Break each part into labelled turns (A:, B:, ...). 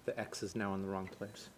A: the X is now in the wrong place.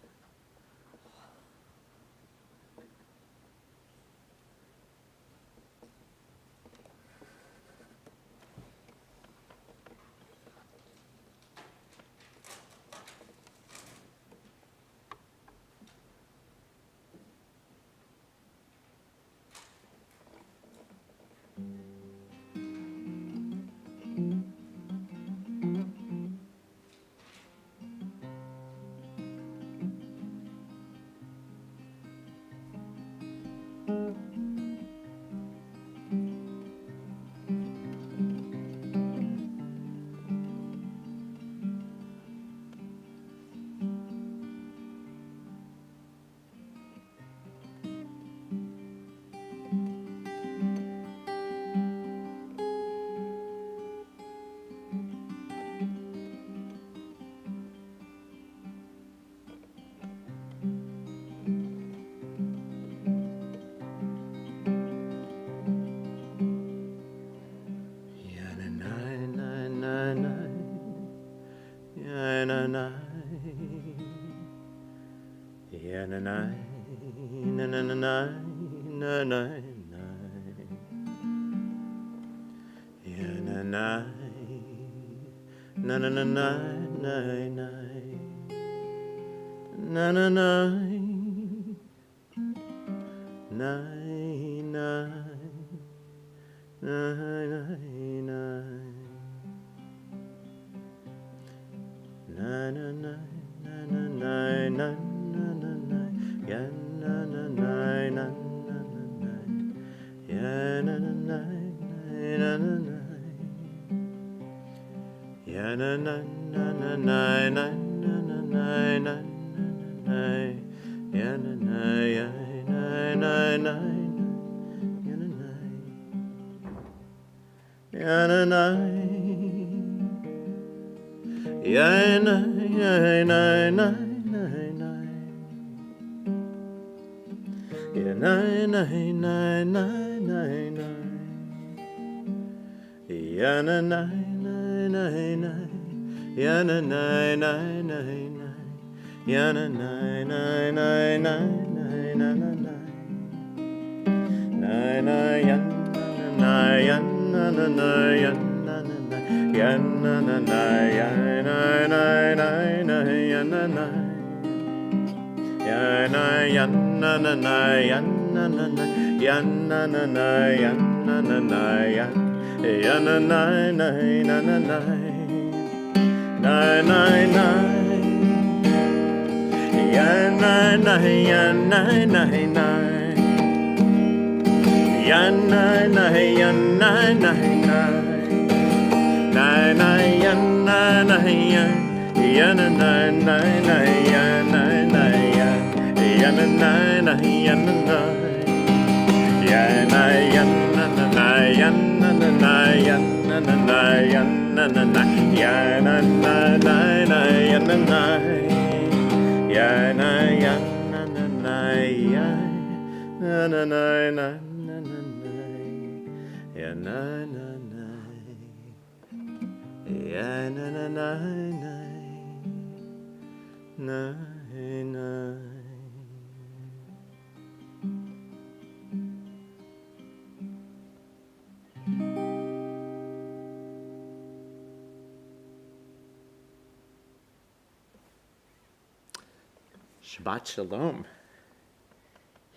A: Shabbat Shalom.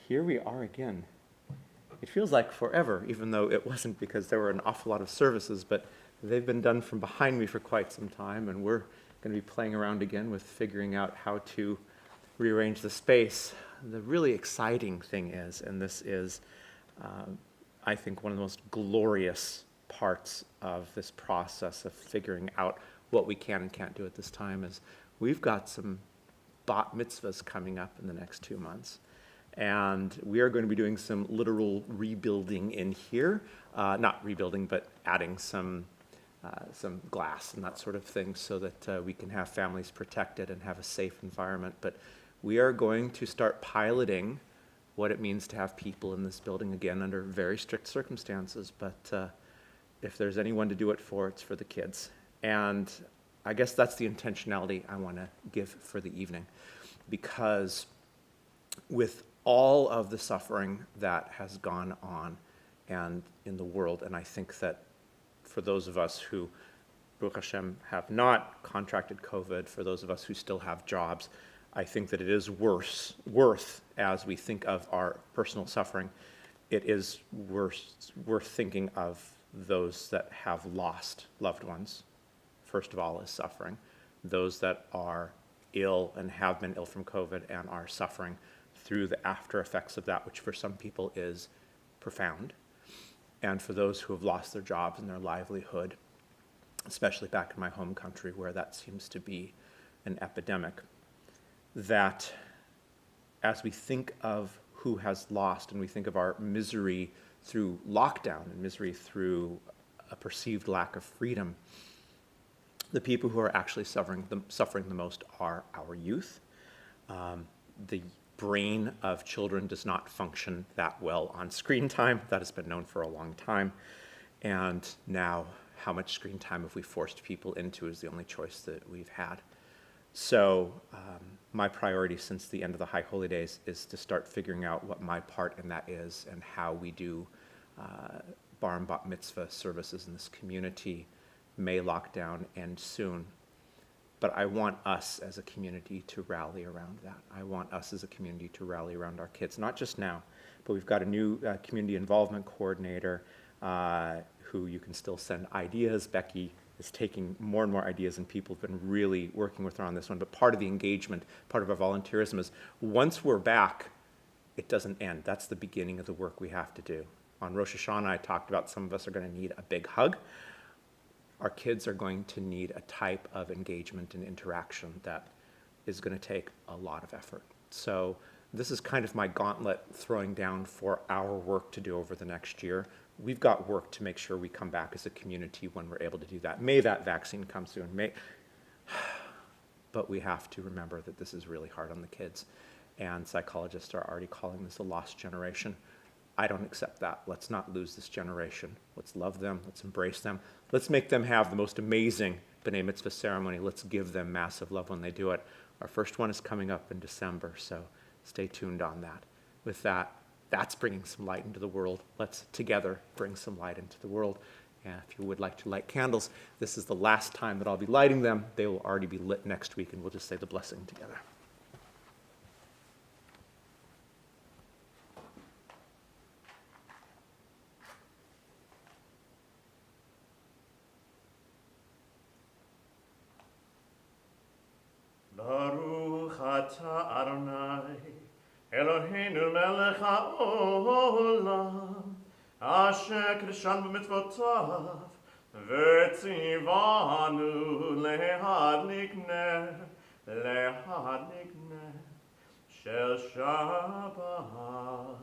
A: Here we are again. It feels like forever, even though it wasn't, because there were an awful lot of services, but they've been done from behind me for quite some time, and we're going to be playing around again with figuring out how to rearrange the space. The really exciting thing is, and this is, I think, one of the most glorious parts of this process of figuring out what we can and can't do at this time, is we've got some bat mitzvahs coming up in the next 2 months. And we are going to be doing some literal rebuilding in here. Not rebuilding, but adding some glass and that sort of thing so that we can have families protected and have a safe environment. But we are going to start piloting what it means to have people in this building again under very strict circumstances. But if there's anyone to do it for, it's for the kids. And I guess that's the intentionality I want to give for the evening, because with all of the suffering that has gone on and in the world, and I think that for those of us who, Baruch Hashem, have not contracted COVID, for those of us who still have jobs, I think that it is worth, as we think of our personal suffering, it is worth thinking of those that have lost loved ones. First of all, is suffering. Those that are ill and have been ill from COVID and are suffering through the after effects of that, which for some people is profound. And for those who have lost their jobs and their livelihood, especially back in my home country where that seems to be an epidemic, that as we think of who has lost and we think of our misery through lockdown and misery through a perceived lack of freedom, the people who are actually suffering the most are our youth. The brain of children does not function that well on screen time. That has been known for a long time. And now, how much screen time have we forced people into is the only choice that we've had. So my priority since the end of the High Holy Days is to start figuring out what my part in that is and how we do bar and bat mitzvah services in this community. May lockdown end soon. But I want us as a community to rally around that. I want us as a community to rally around our kids, not just now, but we've got a new community involvement coordinator who you can still send ideas. Becky is taking more and more ideas, and people have been really working with her on this one. But part of the engagement, part of our volunteerism is once we're back, it doesn't end. That's the beginning of the work we have to do. On Rosh Hashanah, I talked about some of us are going to need a big hug. Our kids are going to need a type of engagement and interaction that is going to take a lot of effort. So this is kind of my gauntlet throwing down for our work to do over the next year. We've got work to make sure we come back as a community when we're able to do that. May that vaccine come soon. But we have to remember that this is really hard on the kids. And psychologists are already calling this a lost generation. I don't accept that. Let's not lose this generation. Let's love them. Let's embrace them. Let's make them have the most amazing B'nai Mitzvah ceremony. Let's give them massive love when they do it. Our first one is coming up in December, so stay tuned on that. With that, that's bringing some light into the world. Let's together bring some light into the world. And if you would like to light candles, this is the last time that I'll be lighting them. They will already be lit next week, and we'll just say the blessing together.
B: Baruch atah Adonai, Eloheinu melech haolam, asher kedeshanu b'mitzvotav, v'tzivanu lehadlik ner shel Shabbat.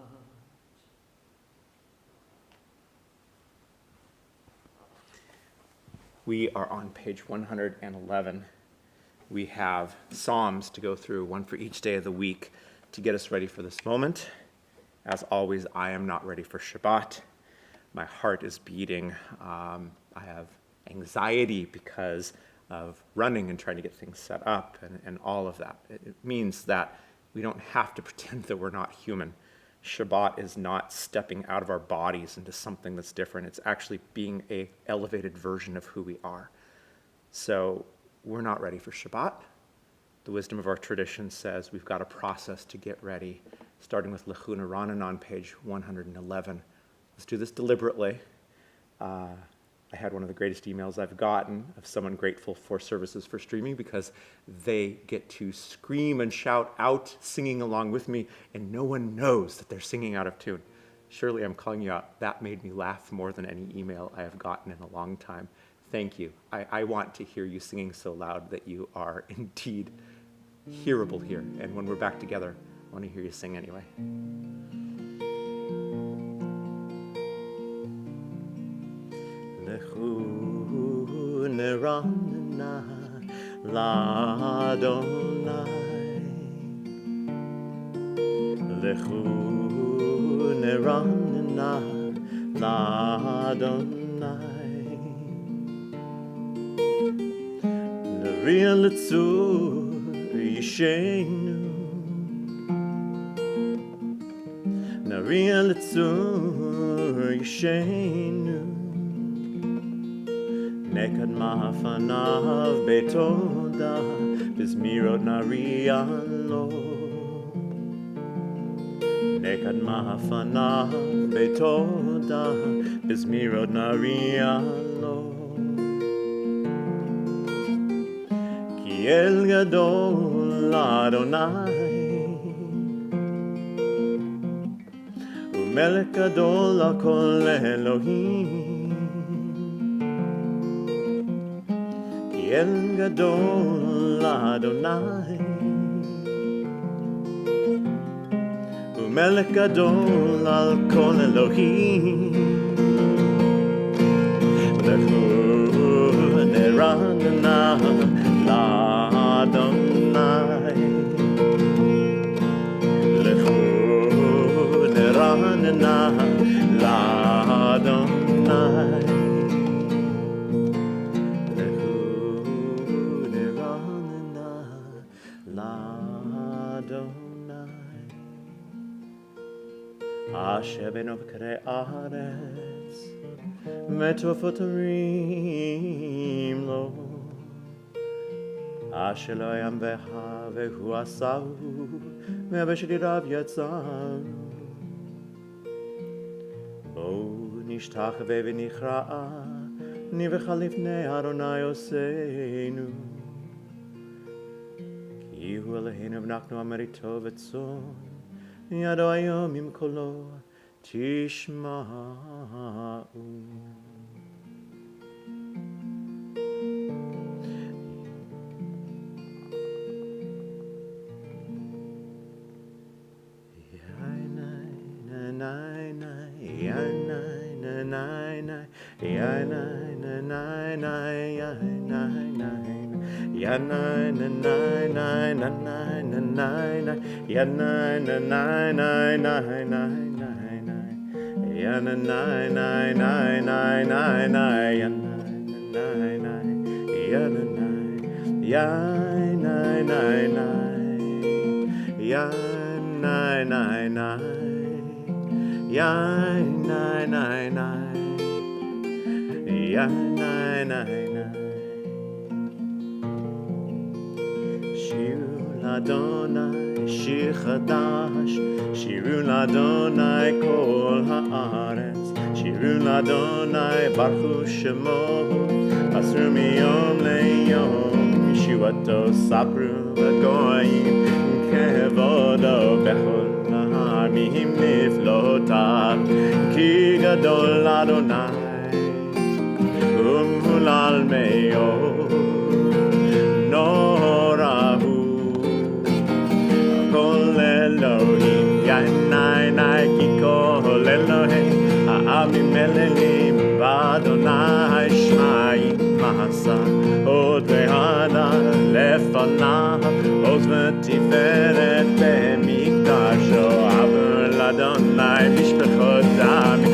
A: We are on page 111. We have Psalms to go through, one for each day of the week, to get us ready for this moment. As always, I am not ready for Shabbat. My heart is beating. I have anxiety because of running and trying to get things set up and all of that. It means that we don't have to pretend that we're not human. Shabbat is not stepping out of our bodies into something that's different. It's actually being an elevated version of who we are. So we're not ready for Shabbat. The wisdom of our tradition says we've got a process to get ready, starting with Lechuna Ranan on page 111. Let's do this deliberately. I had one of the greatest emails I've gotten of someone grateful for services for streaming because they get to scream and shout out singing along with me, and no one knows that they're singing out of tune. Surely I'm calling you out. That made me laugh more than any email I have gotten in a long time. Thank you. I want to hear you singing so loud that you are indeed hearable here. And when we're back together, I want to hear you sing anyway. Lechu neranna l'Adonai, Lechu neranna l'Adonai. Nariya l'tzur yishenu, Nariya l'tzur yishenu, Nekad ma'afanav betoda, Bizmirot nariya lo. Nekad ma'afanav betoda, Bizmirot nariya lo. Ki el gadol Adonai, Umelech gadol hakol Elohim. Ki el gadol Adonai, Umelech gadol al kol Elohim. Lechu neranna l'Adonai, Lechu neranna l'Adonai, Lechu neranna l'Adonai. Asher beno b'karei haaretz, Metofot orim lo, Asher lo yam beha vehu asahu, Me'abeshedirav yatzaru. Bo nishtachave v'nichra'a, Nivecha lifnei Adonai Oseinu. Ki hu Eloheinu v'nachnu amerito v'tzon, Yado hayom im kolo tishma'u. Shiru l'Adonai shir chadash, Shiru l'Adonai kol haaretz, Shiru l'Adonai baruchu shemo, Asru miyom leyom, Yeshuato sapru v'goyim, Kevodo bechol ha'amim niflotav, Ki gadol Adonai Umhulal me'od, Norahu, Kol Elohim, Yanai ki kol Elohim, Ha'amim elelim, V'Adonai shma'im ma'asa, Od ve'hana lefanav, Oz v'tiferet be'mikdasho, Avur l'Adonai mishpachot damim,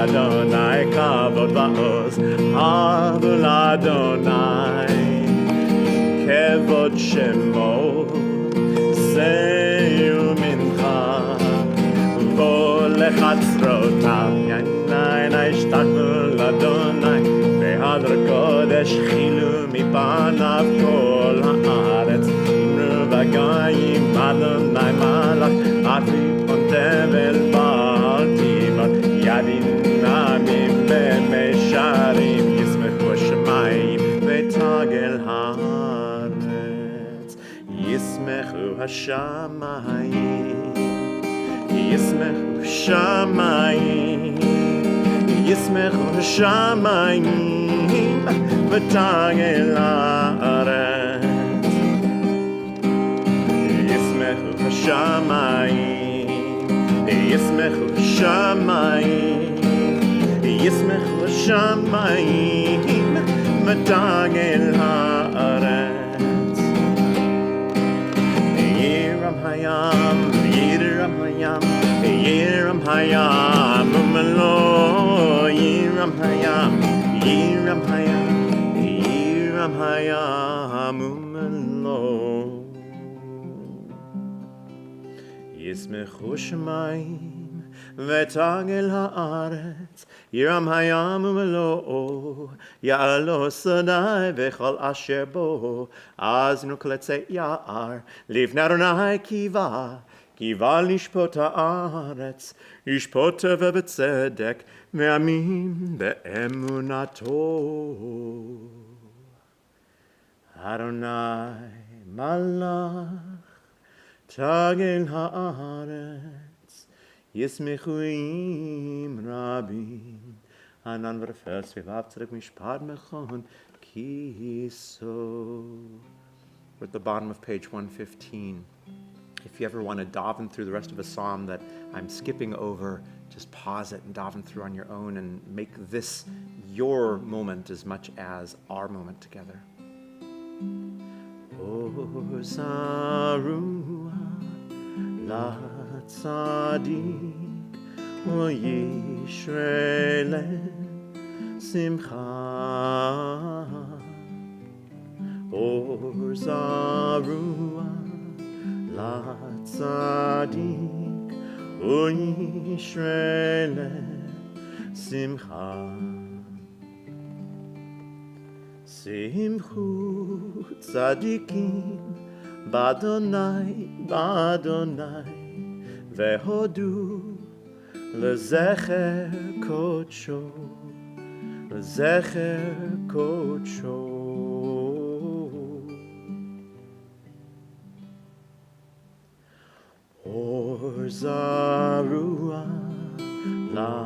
A: Adonai kavod va'oz, Avur l'Adonai kevod shemo, Seyu mincha v'lechatzrotav, Yanai ishtakvu l'Adonai, Be'adar kodesh chilu mipanav kol haaretz, Imru v'gayim Adonai malach, Atri pontevel ba'al tivat, Yadin Amim be'mesharim, Yismechu hashamayim ve'tagel haaretz, Yismechu hashamayim, Yismechu hashamayim, Yismechu hashamayim ve'tagel haaretz, Yismechu hashamayim, Yismechu hashamayim, Yismechu hashamayim v'tagel haaretz. Yiram hayam, Yiram hayam, Yiram hayam, Umelo, Yiram hayam, Yiram hayam, Yiram hayam umelo. Yismechu shamayim v'tagel haaretz. Yiram hayam umelo. Ya'alo Sinai v'chol asher bo. Az nukletzei ya'ar. Livnei Adonai kiva. Kiva lishpot haaretz. Yishpot v'betzedek. Ve'amin be'emunato. Adonai malach tagel haaretz yismechuim rabim anan v'refes v'vav tzedek mishpat mechon kiso. We're at the bottom of page 115. If you ever want to daven through the rest of a psalm that I'm skipping over, just pause it and daven through on your own and make this your moment as much as our moment together. Zarua la tzadik u'yishrele simcha. Zarua la tzadik u'yishrele simcha. Simchu tzadikim b'Adonai, b'Adonai, ve'hodu lezecher kodsho, lezecher kodsho. Or zarua la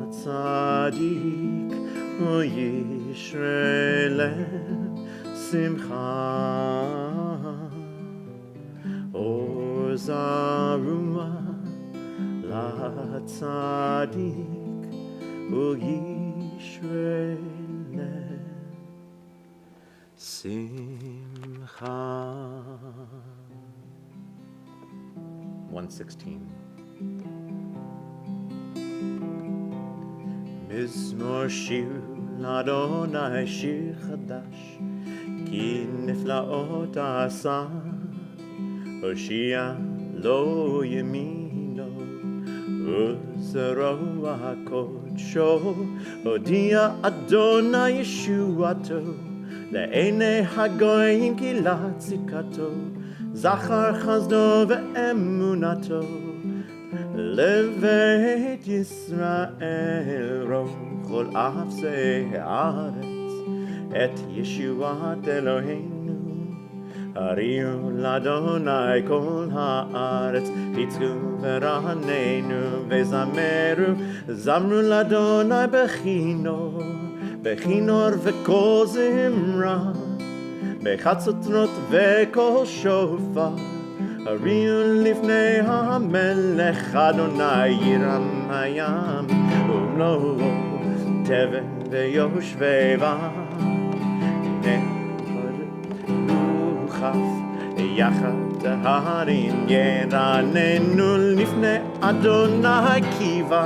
A: tzadik u'yishrelem simcha. Or zarua la tzadik u'yishrelem simcha. 116. Mizmor shir l'Adonai shir chadash, ki niflaot asa, Hoshia lo yemino, uzero hakodsho, Hodia Adonai Yeshuato, le'enei hagoyim kilat zikato, Zachar chazdo ve'emunato, Levet Yisrael rom chol afsei haaretz, Et Yeshuat Eloheinu, Hariu l'Adonai kol haaretz, Pitzku v'rahanenu ve'zameru, Zamru l'Adonai bechino, Bechinor v'kol zimra, Bechatzotrot ve'kol shofar, Hariu lifnei hamelech Adonai yiram hayam umlo teven ve'yoshveva nechaf yachad harim yeranenu lifnei Adonai kiva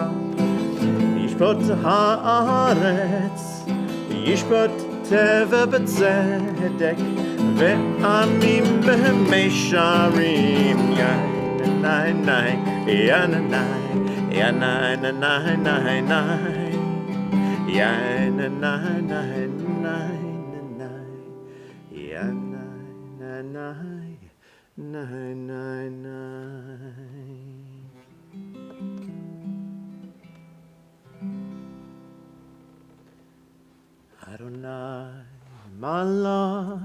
A: yishpot haaretz yishpot teve betzedek ve'amim behemesharim yananai yananai yananai yananai Adonai malach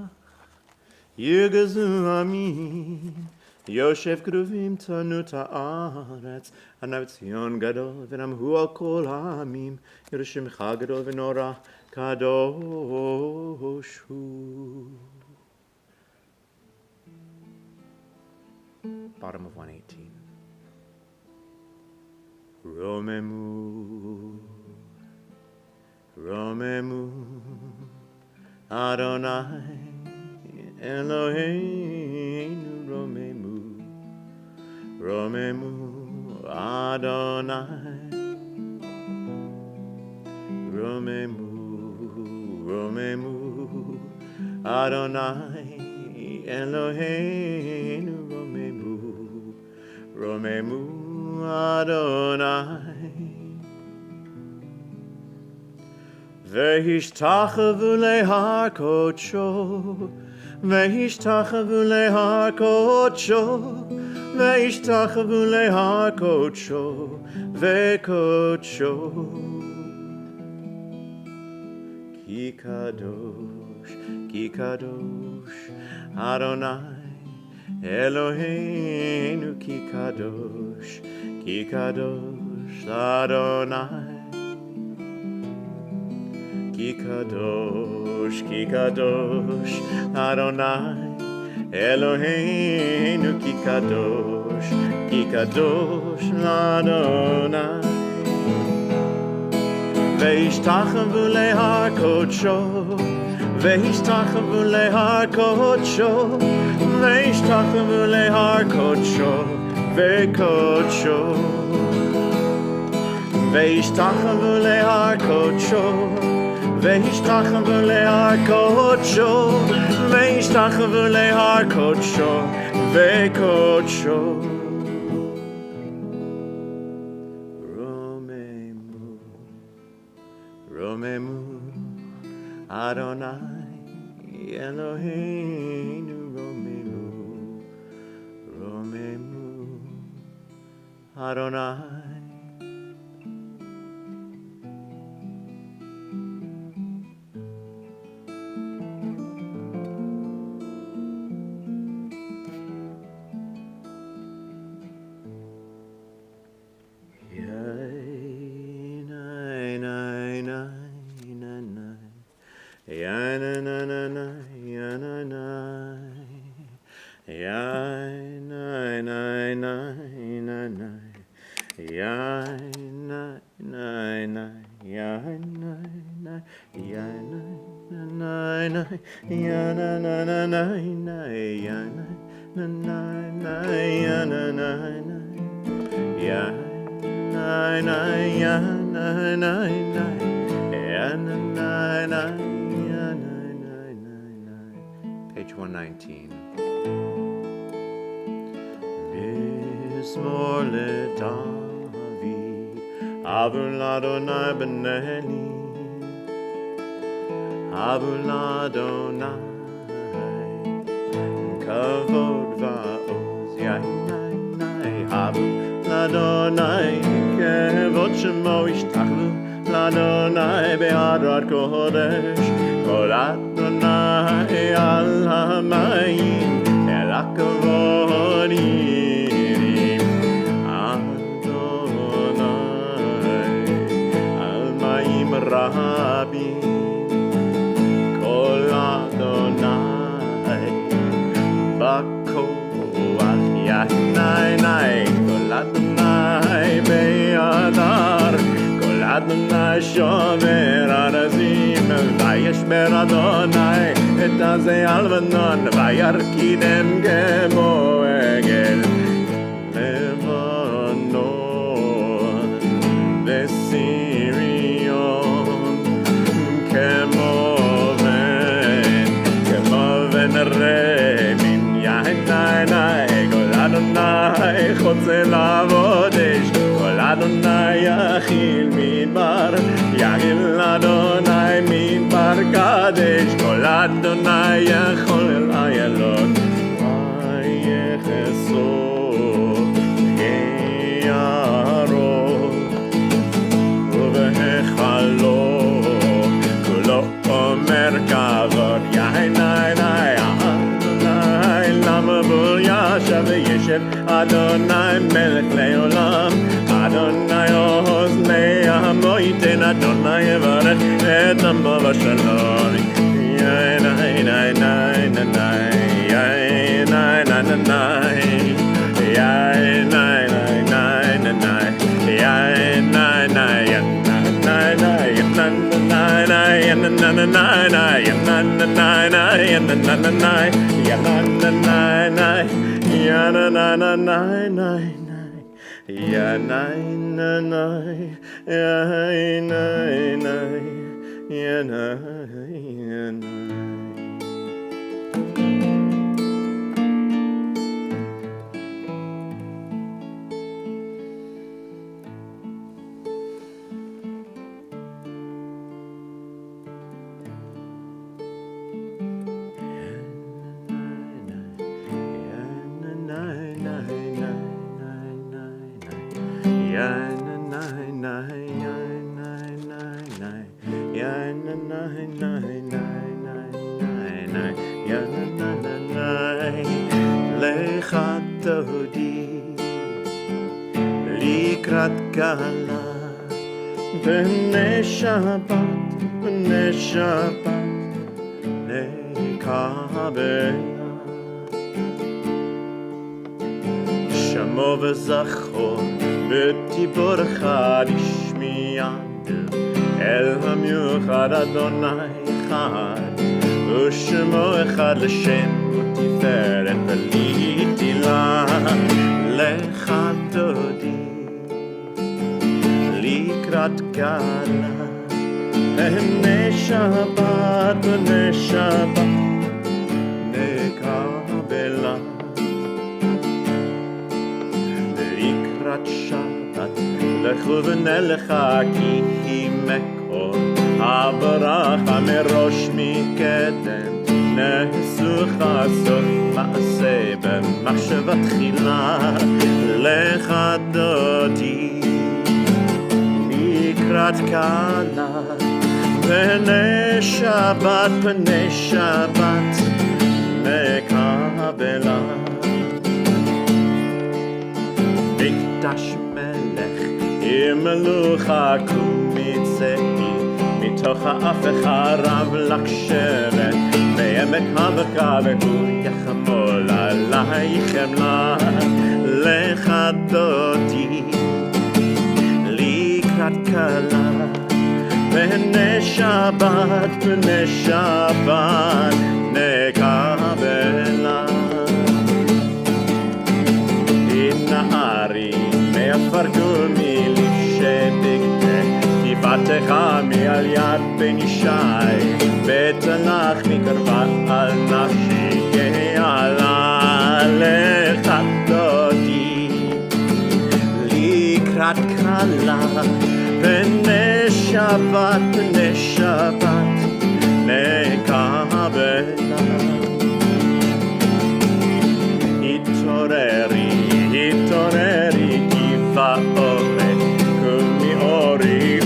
A: Yirgazu amin Yoshev kruvim tanut haaretz Anav tzion gadol v'namhu al kol ha'amim Yerushalayim gadol v'nora kadosh hu. Bottom of 118. Romemu Romemu Adonai Eloheinu Romemu Romemu Adonai Romemu Romemu Adonai Eloheinu Romemu Adonai Vehishtachavu lehar kodsho Vehishtachavu lehar kodsho Vehishtachavu lehar kodsho Vekodsho Ki kadosh Adonai Eloheinu ki kadosh Adonai Ki kadosh Adonai Eloheinu ki kadosh Adonai Veishtachavu lehar kodsho Veishtachavu lehar kodsho Veishtachavu lehar kodsho Vekodsho Veishtachavu lehar kodsho Veishtachavu lehar kodsho Veishtachavu lehar kodsho Vekodsho Romemu Adonai Eloheinu Romemu Adonai Page 119. Mizmor leDavid, Avu l'Adonai b'neli, Avu l'Adonai, kavod va'oz, yainai, Avu l'Adonai, kavod shemo ishtachvu, l'Adonai be'adrat kodesh, kol Adonai al hamayim, el hakavod yirim, Adonai al mayim rabim, kol Adonai b'koach yainai, kol Adonai be'adar, kol Adonai shomer arazim, vayeshmer Adonai et hazeh al vanon, vayarkidem kemo egel levanon v'sirion, kemo ven remin yainai, kol Adonai chotze lavodesh, kol Adonai yachil midbar, yachil Adonai midbar kadesh, kol Adonai yachol el ayalot, vayecheso keyarot, uvehechalo kulo omer kavod, yainai Adonai lama bul yashav yeshev, Adonai melech leolam, Adonai ohoz me'amo yiten, Adonai yevarech et amo v'shalom. Yainai
B: יננננאי, לך דודי, לקראת כלה, בני שבת, נקבלה. שמו וזכור, בדיבורך תשמיענו, אל המיוחד אדוני אחד, ושמו אחד לשם ותפארת ולתהילה. לך דודי, לקראת כלה, בני שבת, נקבלה. לקראת שבת, לכו ונלכה, כי היא מקור הברכה מראש מקדם. נעשוך סוף מעשה במחשבה תחילה. לך דודי, לקראת כלה, בני שבת, נקבלה. מקדש מלך עם מלוכה קומיצאי, מתוך האף הרב לקשרת, בעמק הבקע והוא יחמול עלייך חמלה. לך דודי, לקראת כלה, בני שבת, נקבלה. נערי מעפר מלבשי בגדי, גבעתך מעל יד בן ישי, בצלח מקרבה על נפשי גאלה. לך דודי, לקראת כלה, בני שבת, נקבלה. התעוררי גבעורת, קומי אורי,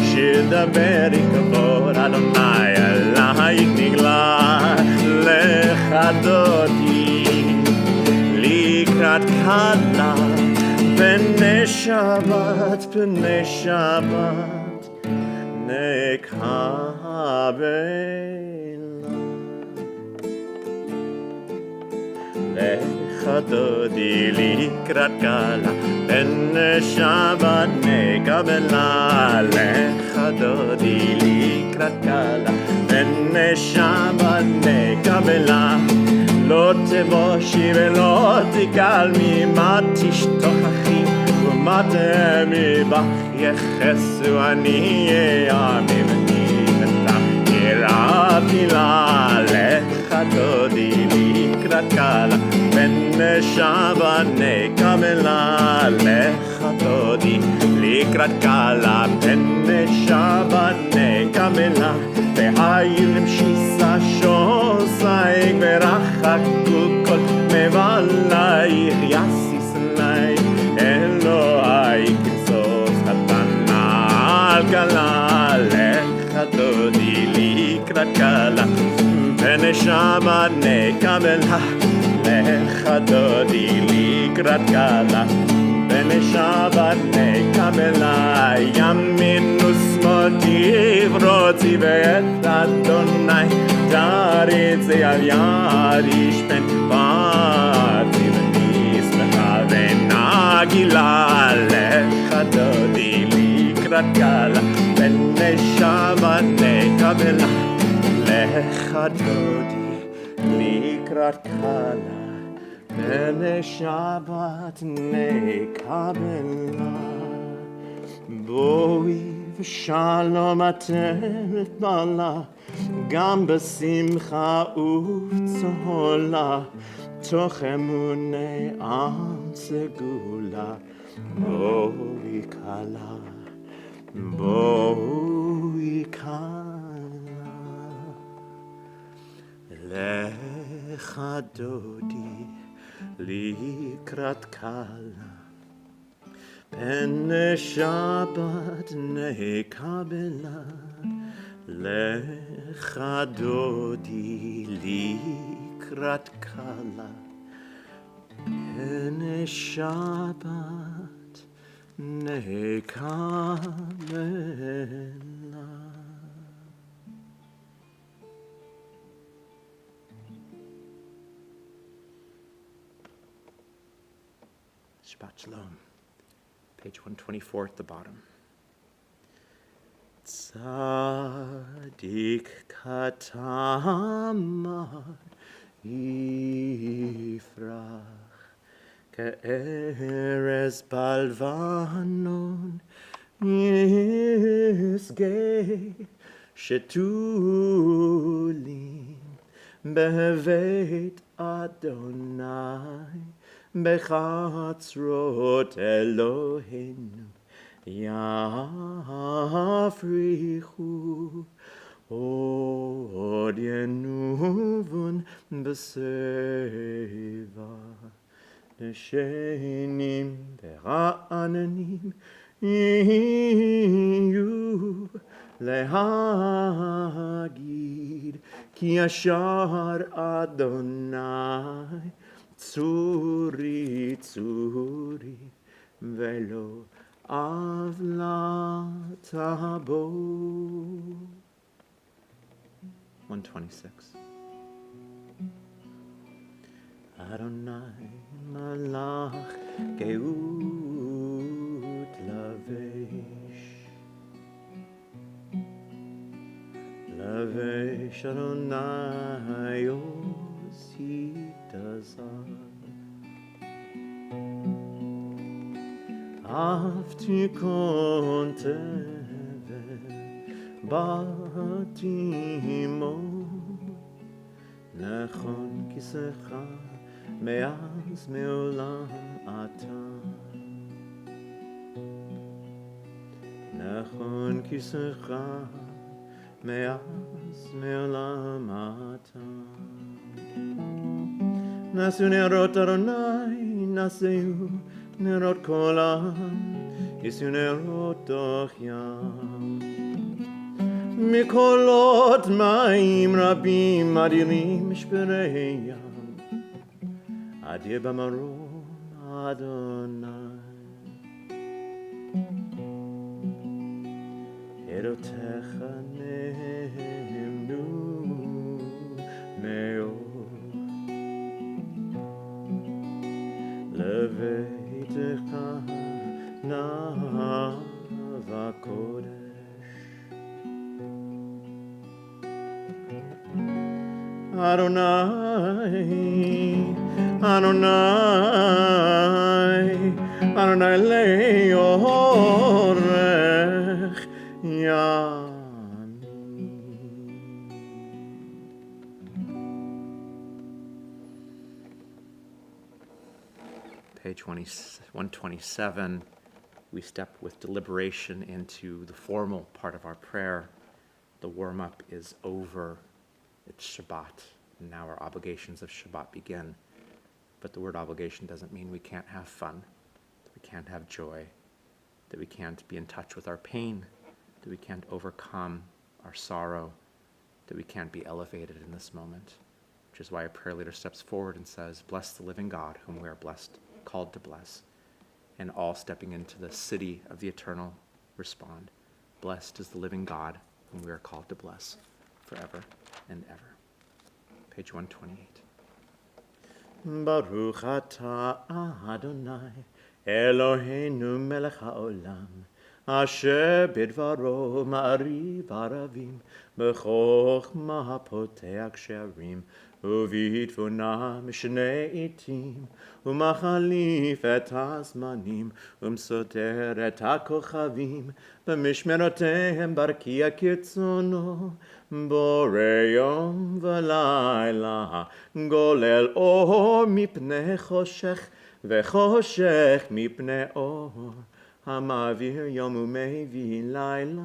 B: שדברי כבוד אדוני עלייך נגלה. לך דודי, לקראת כלה, בני שבת, נקבלה. לך דודי, לקראת כלה, בני שבת נקבלה. לך דודי, לקראת כלה, בני שבת נקבלה. לא תבושי ולא תיכלמי, מה תשתוכחי ומה תהמי בך, יחסו אני יעמימני ותך יראתי לה. לך דודי, לקראת כלה, בני שבת נקבלה. לך דודי, לקראת כלה, בני שבת נקבלה. והילם שיסה שוסייך ורחקו כל מבלייך, יסיס לי אלוהי כמסוס חתנה על כלה. לך דודי, לקראת כלה, בני שבת נקבלה. לך דודי, לקראת כלה, בני שבת נקבלה. ימין ושמאל תברוצי ואת אדוני תריצי על יד ישפן, באתי ונשמחה ונגילה. לך דודי, לקראת כלה, בני שבת נקבלה. לך דודי, לקראת כלה, בני שבת נקבלה. בואי ושלום אתם בעלה, גם בשמחה ובצהלה, תוך אמוני עם סגולה. בואי כלה, בואי כלה. לך דודי, לקראת כלה, בני שבת נקבלה. Lecha dodi likrat kala Hene Shabbat nekamela. Shabbat Shalom. Page 124 at the bottom. Tzadik katamar yifrach Ke'erez balvanon yisgei shetulim bevet Adonai bechatzrot Eloheinu yafrichu od yenuvun beseva Neshenim vera'ananim yiyu lehagid ki yashar Adonai tzuri tzuri velo avla tabo. 126. Adonai malach geut lavesh Lavesh Adonai ositazar Aftikon tevel batimo Nechon kisecha me'az me'olam ata Nechon kisecha me'az me'olam ata Nasu nerot Adonai naseu nerot kolam Yisu nerot doch yam Mikolot ma'im rabim adirim shperei yam Adir b'maron Adonai Erotecha nehemnu me'od Leveitecha na'ava kodesh Adonai, Adonai, Adonai leorech yamin. Page 127, we step with deliberation into the formal part of our prayer. The warm-up is over. It's Shabbat, and now our obligations of Shabbat begin. But the word obligation doesn't mean we can't have fun, that we can't have joy, that we can't be in touch with our pain, that we can't overcome our sorrow, that we can't be elevated in this moment, which is why a prayer leader steps forward and says, bless the living God, whom we are blessed, called to bless. And all stepping into the city of the eternal respond, blessed is the living God, whom we are called to bless forever and ever. Page 128. Baruch atah Adonai Eloheinu melech haolam asher bidvaro ma'ariv aravim b'chochma poteach she'arim ובתבונה משנה עתים, ומחליף את הזמנים, ומסותר את הכוכבים, במשמרותיהם ברקיע כרצונו, בורא יום ולילה, גולל אור מפני חושך, וחושך מפני אור, המעביר יום ומביא לילה,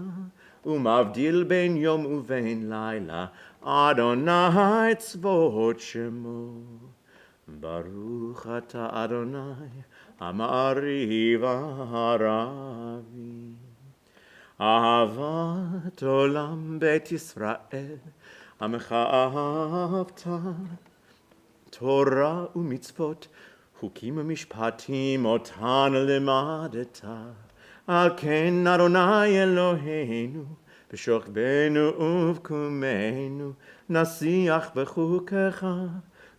B: ומבדיל בין יום ובין לילה, Adonai tzvot shemo, Baruch ata Adonai, Amariv haravi. אהבת עולם בית ישראל, עמך אהבת, תורה ומצוות, חוקים ומשפטים אותן לימדת. על כן אדוני אלוהינו, בשוכבנו ובקומנו, נשיח בחוקיך,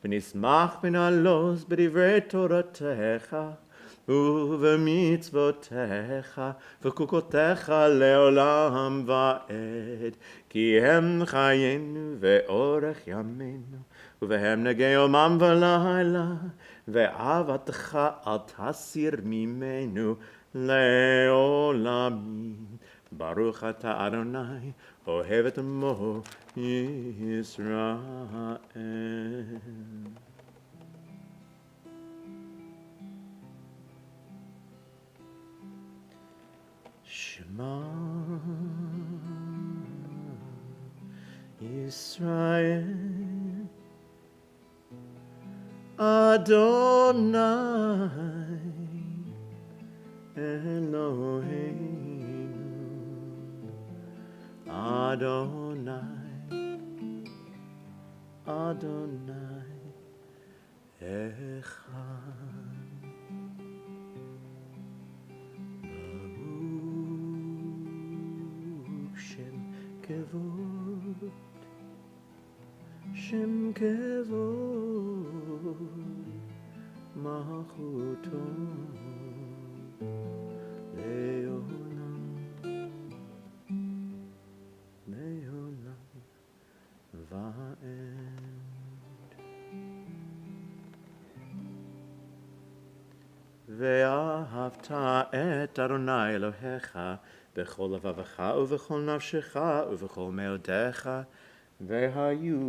B: ונשמח ונעלוז בדברי תורתך, ובמצוותיך, וחוקותיך לעולם ועד, כי הם חיינו ואורך ימינו, ובהם נגע יומם ולילה, ואהבתך אל תסיר ממנו לעולמים. ברוך אתה אדוני, אוהב את עמו ישראל. שמע ישראל, אדוני אלוהינו, אדוני, אדוני אחד. כבוד, שם כבוד, מלכותו לעולם, לעולם ועד. ואהבת את אדוני אלוהיך בכל לבבך ובכל נפשך ובכל מאודיך, והיו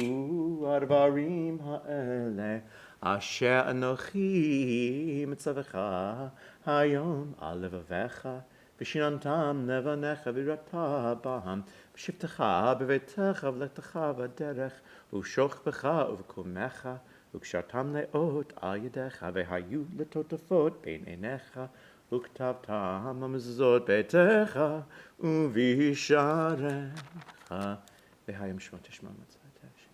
B: הדברים האלה אשר אנוכי מצווך היום על לבביך, ושיננתם לבניך ויראת בם, בשבתך בביתך ולכתך בדרך, ובשוכבך ובקומך, וקשרתם לאות על ידיך, והיו לטוטפות בין עיניך, וכתבתם על מזוזות ביתך ובשעריך. והיום שמות תשמע מצוות השם.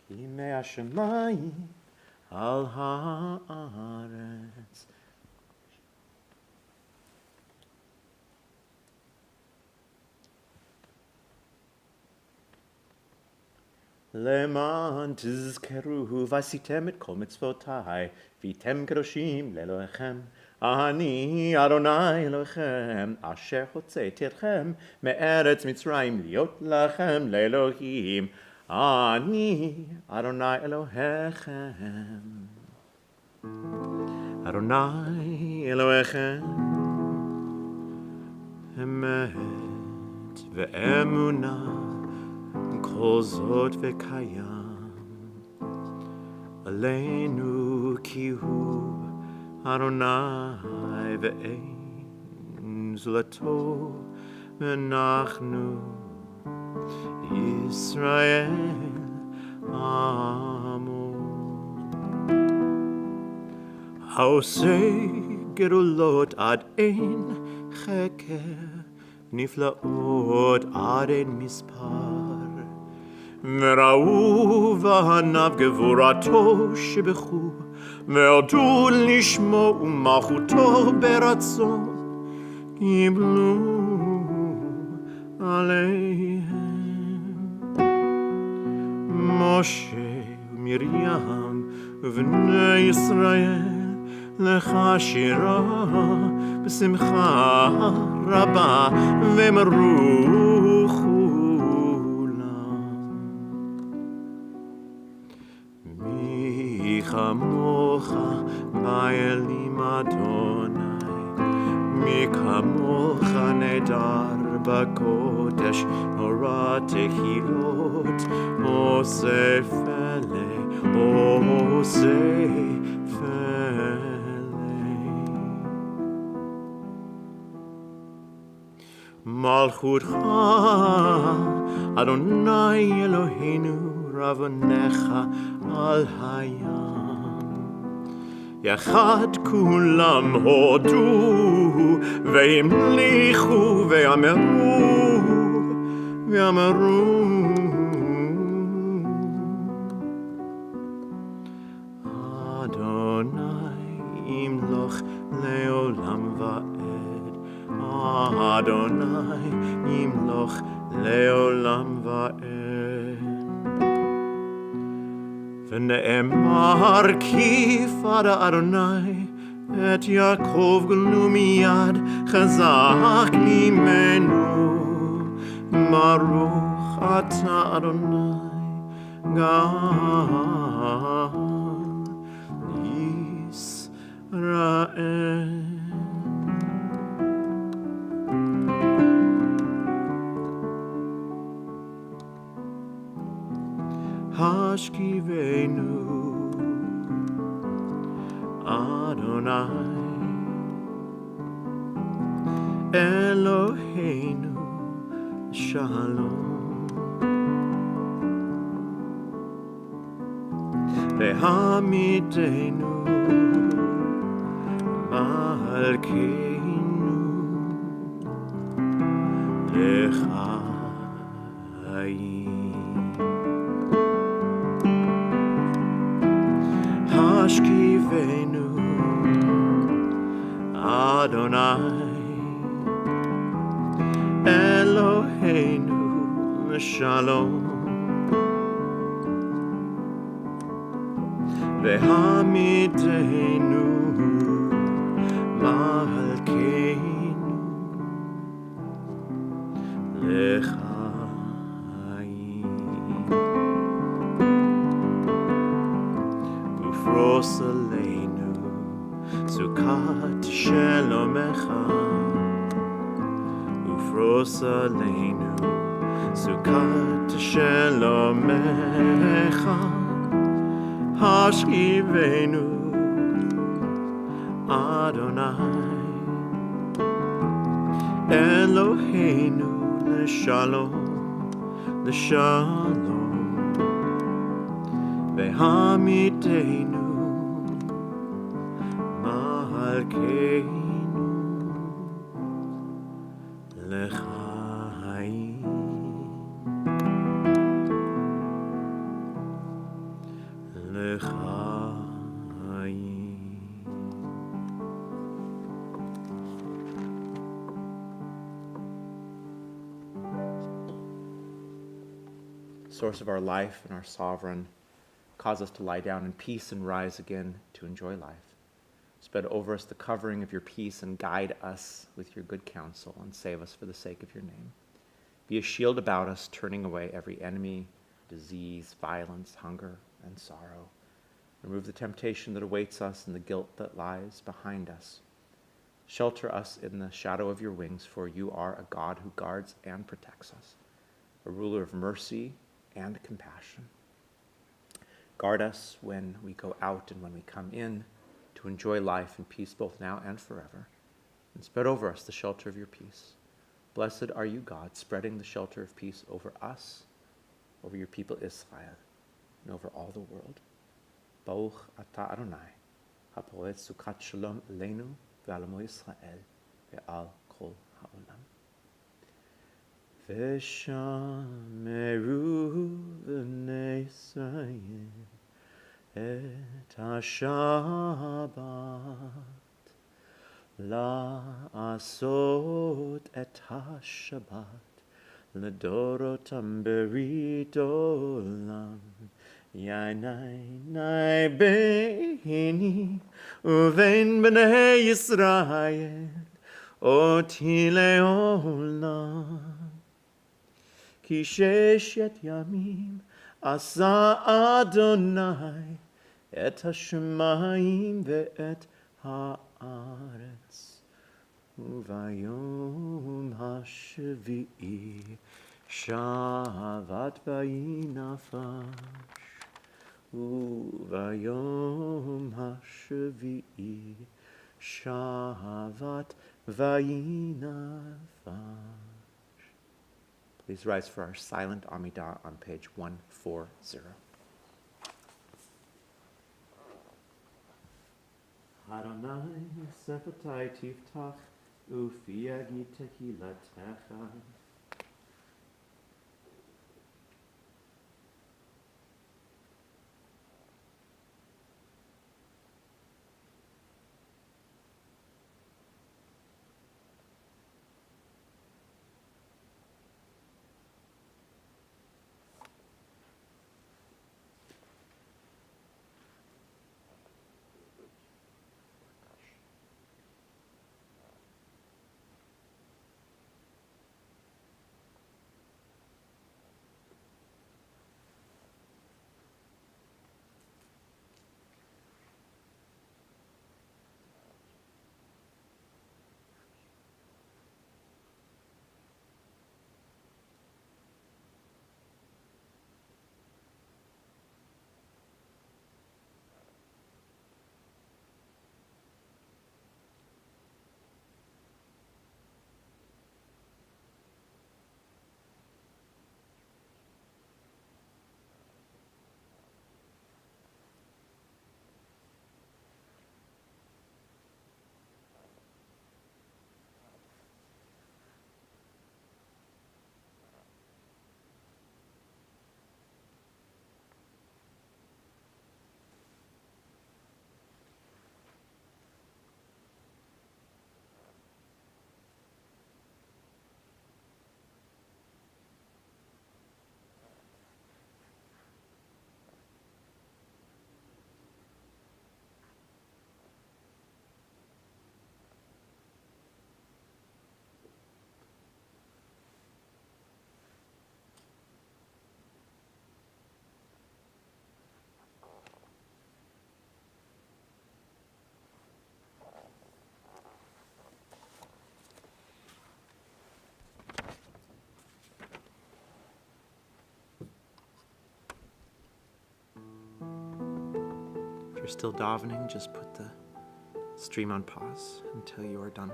B: כי מהשמיים על הארץ למען תזכרו ועשיתם את כל מצוותיי, והייתם קדושים לאלוהיכם. אני אדוני אלוהיכם, אשר הוצאתי אתכם מארץ מצרים להיות לכם לאלוהים. אני אדוני אלוהיכם. אדוני אלוהיכם, אמת ואמונה, כל זאת וקיים עלינו, כי הוא אדוני ואין זולתו, ואנחנו ישראל עמו. העושה גדולות עד אין חקר, נפלאות עד אין מספר, וראו בעיניו גבורתו שבחו, ועודו לשמו ומלכותו ברצון, קיבלו עליהם. משה ומרים ובני ישראל לך שירה בשמחה רבה, ואמרו כולם, מי כמוך באלים אדוני, מי כמוך נהדר בקודש נורא תהילות עושה פלא עושה פלא מלכותך אדוני אלוהינו רבנך על הים יחד כולם הודו והמליכו ואמרו אדוני ימלוך לעולם ועד אדוני ימלוך לעולם ועד ונאמר כי יפדה אדוני את יעקב גלו מיד חזק ממנו ברוך אתה אדוני גאל ישראל השכיבנו אדוני אלוהינו שלום והעמידנו מלכנו לחיים השכיבנו אדוני אלוהינו לשלום והעמידנו מלכנו לחיים ופרוס עלינו סוכת שלומך ופרוס עלינו סוכת שלומך השכיבנו אדוני אלוהינו לשלום והעמידנו מלכנו לחיים
A: Source of our life and our sovereign, cause us to lie down in peace and rise again to enjoy life. Spread over us the covering of your peace and guide us with your good counsel and save us for the sake of your name. Be a shield about us, turning away every enemy, disease, violence, hunger, and sorrow. Remove the temptation that awaits us and the guilt that lies behind us. Shelter us in the shadow of your wings, for you are a God who guards and protects us, a ruler of mercy and compassion. Guard us when we go out and when we come in to enjoy life and peace both now and forever, and spread over us the shelter of your peace. Blessed are you, God, spreading the shelter of peace over us, over your people Israel, and over all the world. Baruch ata Adonai, haporet sukat shalom aleinu ve'alamo Yisrael ve'al kol ha'olam. ושמרו בני ישראל את השבת, לעשות את השבת לדורותם ברית עולם. יעני ביני ובין בני ישראל אותי לעולם. כי ששת ימים עשה אדוני את השמיים ואת הארץ,
B: Uvayom hashvi'i shavat vayi nafash. Uvayom hashvi'i shavat vayi nafash. Please rise for our silent Amidah on page 140. Adonai sefatai tiftach ufiagi tehilatecha. If you're still davening, just put the stream on pause until you are done.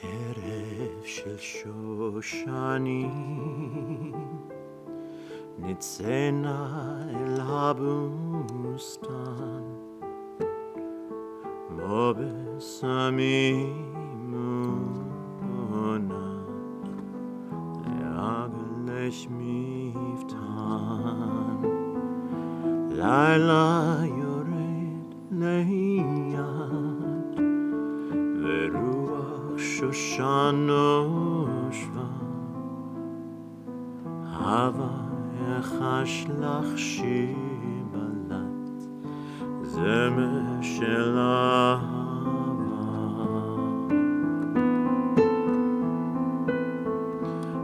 B: Erev shel Shoshanim nitzena el habustan mo besamim Miftan Laila yored lehiyad Veruach shoshanoshva Hava echash lach shibalat Zeme shelah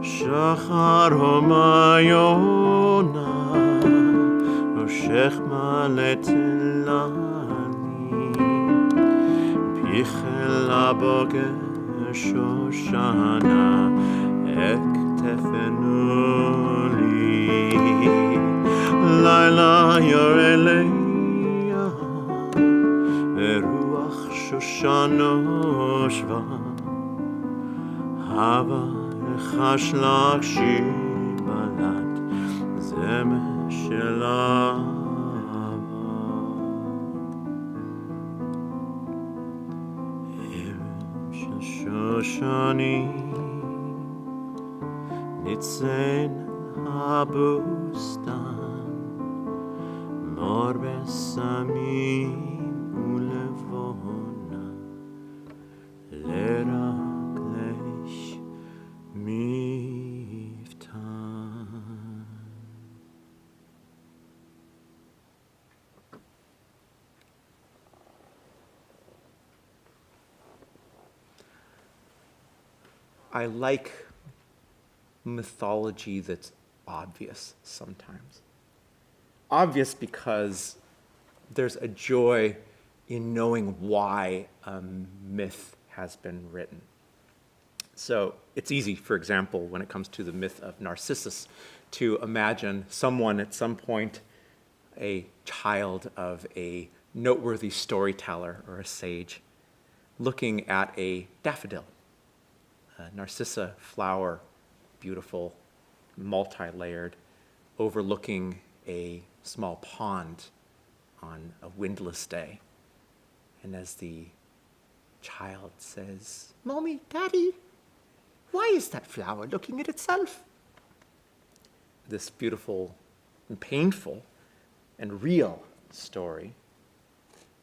B: Shachar homayona Roshech maletilani Pichel aboge shoshana Ektefenuli Laila yoreleya Veruach shoshanoshva Hava Chashlach shibalat zeme shelava Erev shel Shoshani Nitzen habustan Mor besamim ulevona Leraklesh Miftan. I like mythology that's obvious sometimes.
A: obvious because there's a joy in knowing why a myth has been written. So it's easy, for example, when it comes to the myth of Narcissus, to imagine someone at some point, a child of a noteworthy storyteller or a sage, looking at a daffodil, a narcissa flower, beautiful, multi-layered, overlooking a small pond on a windless day. And as the child says, "Mommy, Daddy, why is that flower looking at itself?" This beautiful and painful and real story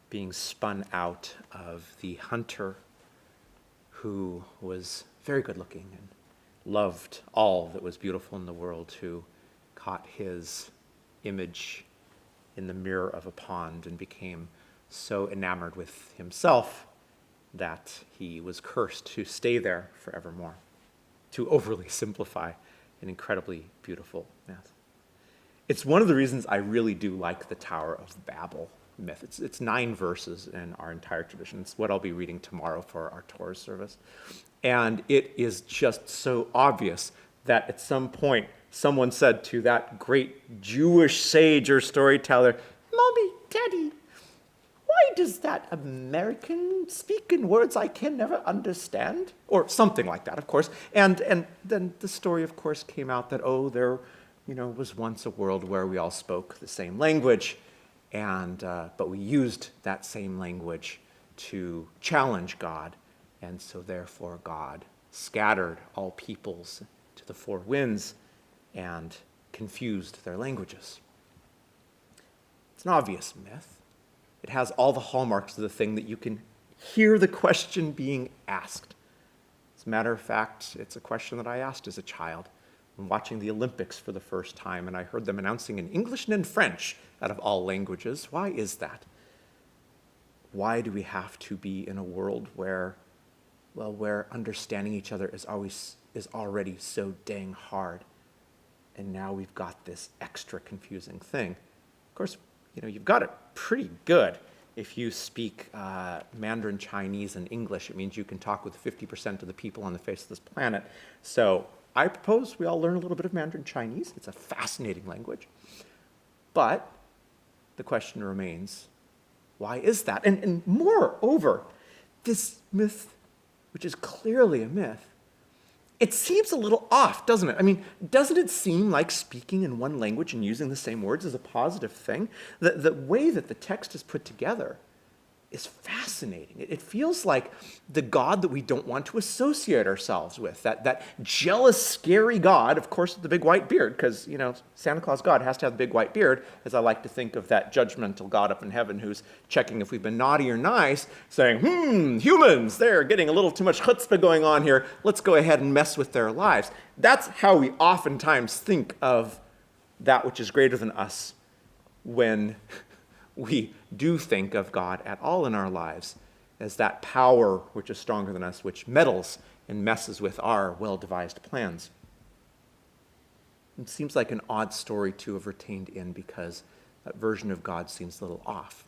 A: being spun out of the hunter who was very good looking and loved all that was beautiful in the world, who caught his image in the mirror of a pond and became so enamored with himself that he was cursed to stay there forevermore, to overly simplify an incredibly beautiful myth. It's one of the reasons I really do like the Tower of Babel myth. It's 9 verses in our entire tradition. It's what I'll be reading tomorrow for our Torah service. And it is just so obvious that at some point someone said to that great Jewish sage or storyteller, "Mommy, Daddy, why does that American speak in words I can never understand?" Or something like that, of course. And then the story, of course, came out that, there was once a world where we all spoke the same language, but we used that same language to challenge God, and so therefore God scattered all peoples to the 4 winds and confused their languages. It's an obvious myth. It has all the hallmarks of the thing that you can hear the question being asked. As a matter of fact, it's a question that I asked as a child when watching the Olympics for the first time, and I heard them announcing in English and in French out of all languages. Why is that? Why do we have to be in a world where understanding each other is already so dang hard, and now we've got this extra confusing thing? Of course, you've got it pretty good. If you speak Mandarin Chinese and English, it means you can talk with 50% of the people on the face of this planet. So I propose we all learn a little bit of Mandarin Chinese. It's a fascinating language. But the question remains, why is that? And moreover, this myth, which is clearly a myth, it seems a little off, doesn't it? I mean, doesn't it seem like speaking in one language and using the same words is a positive thing? The way that the text is put together is fascinating. It feels like the God that we don't want to associate ourselves with, that jealous, scary God, of course, with the big white beard, because, Santa Claus God has to have the big white beard, as I like to think of that judgmental God up in heaven who's checking if we've been naughty or nice, saying, humans, they're getting a little too much chutzpah going on here. Let's go ahead and mess with their lives. That's how we oftentimes think of that which is greater than us when we do think of God at all in our lives as that power which is stronger than us, which meddles and messes with our well-devised plans. It seems like an odd story to have retained in because that version of God seems a little off.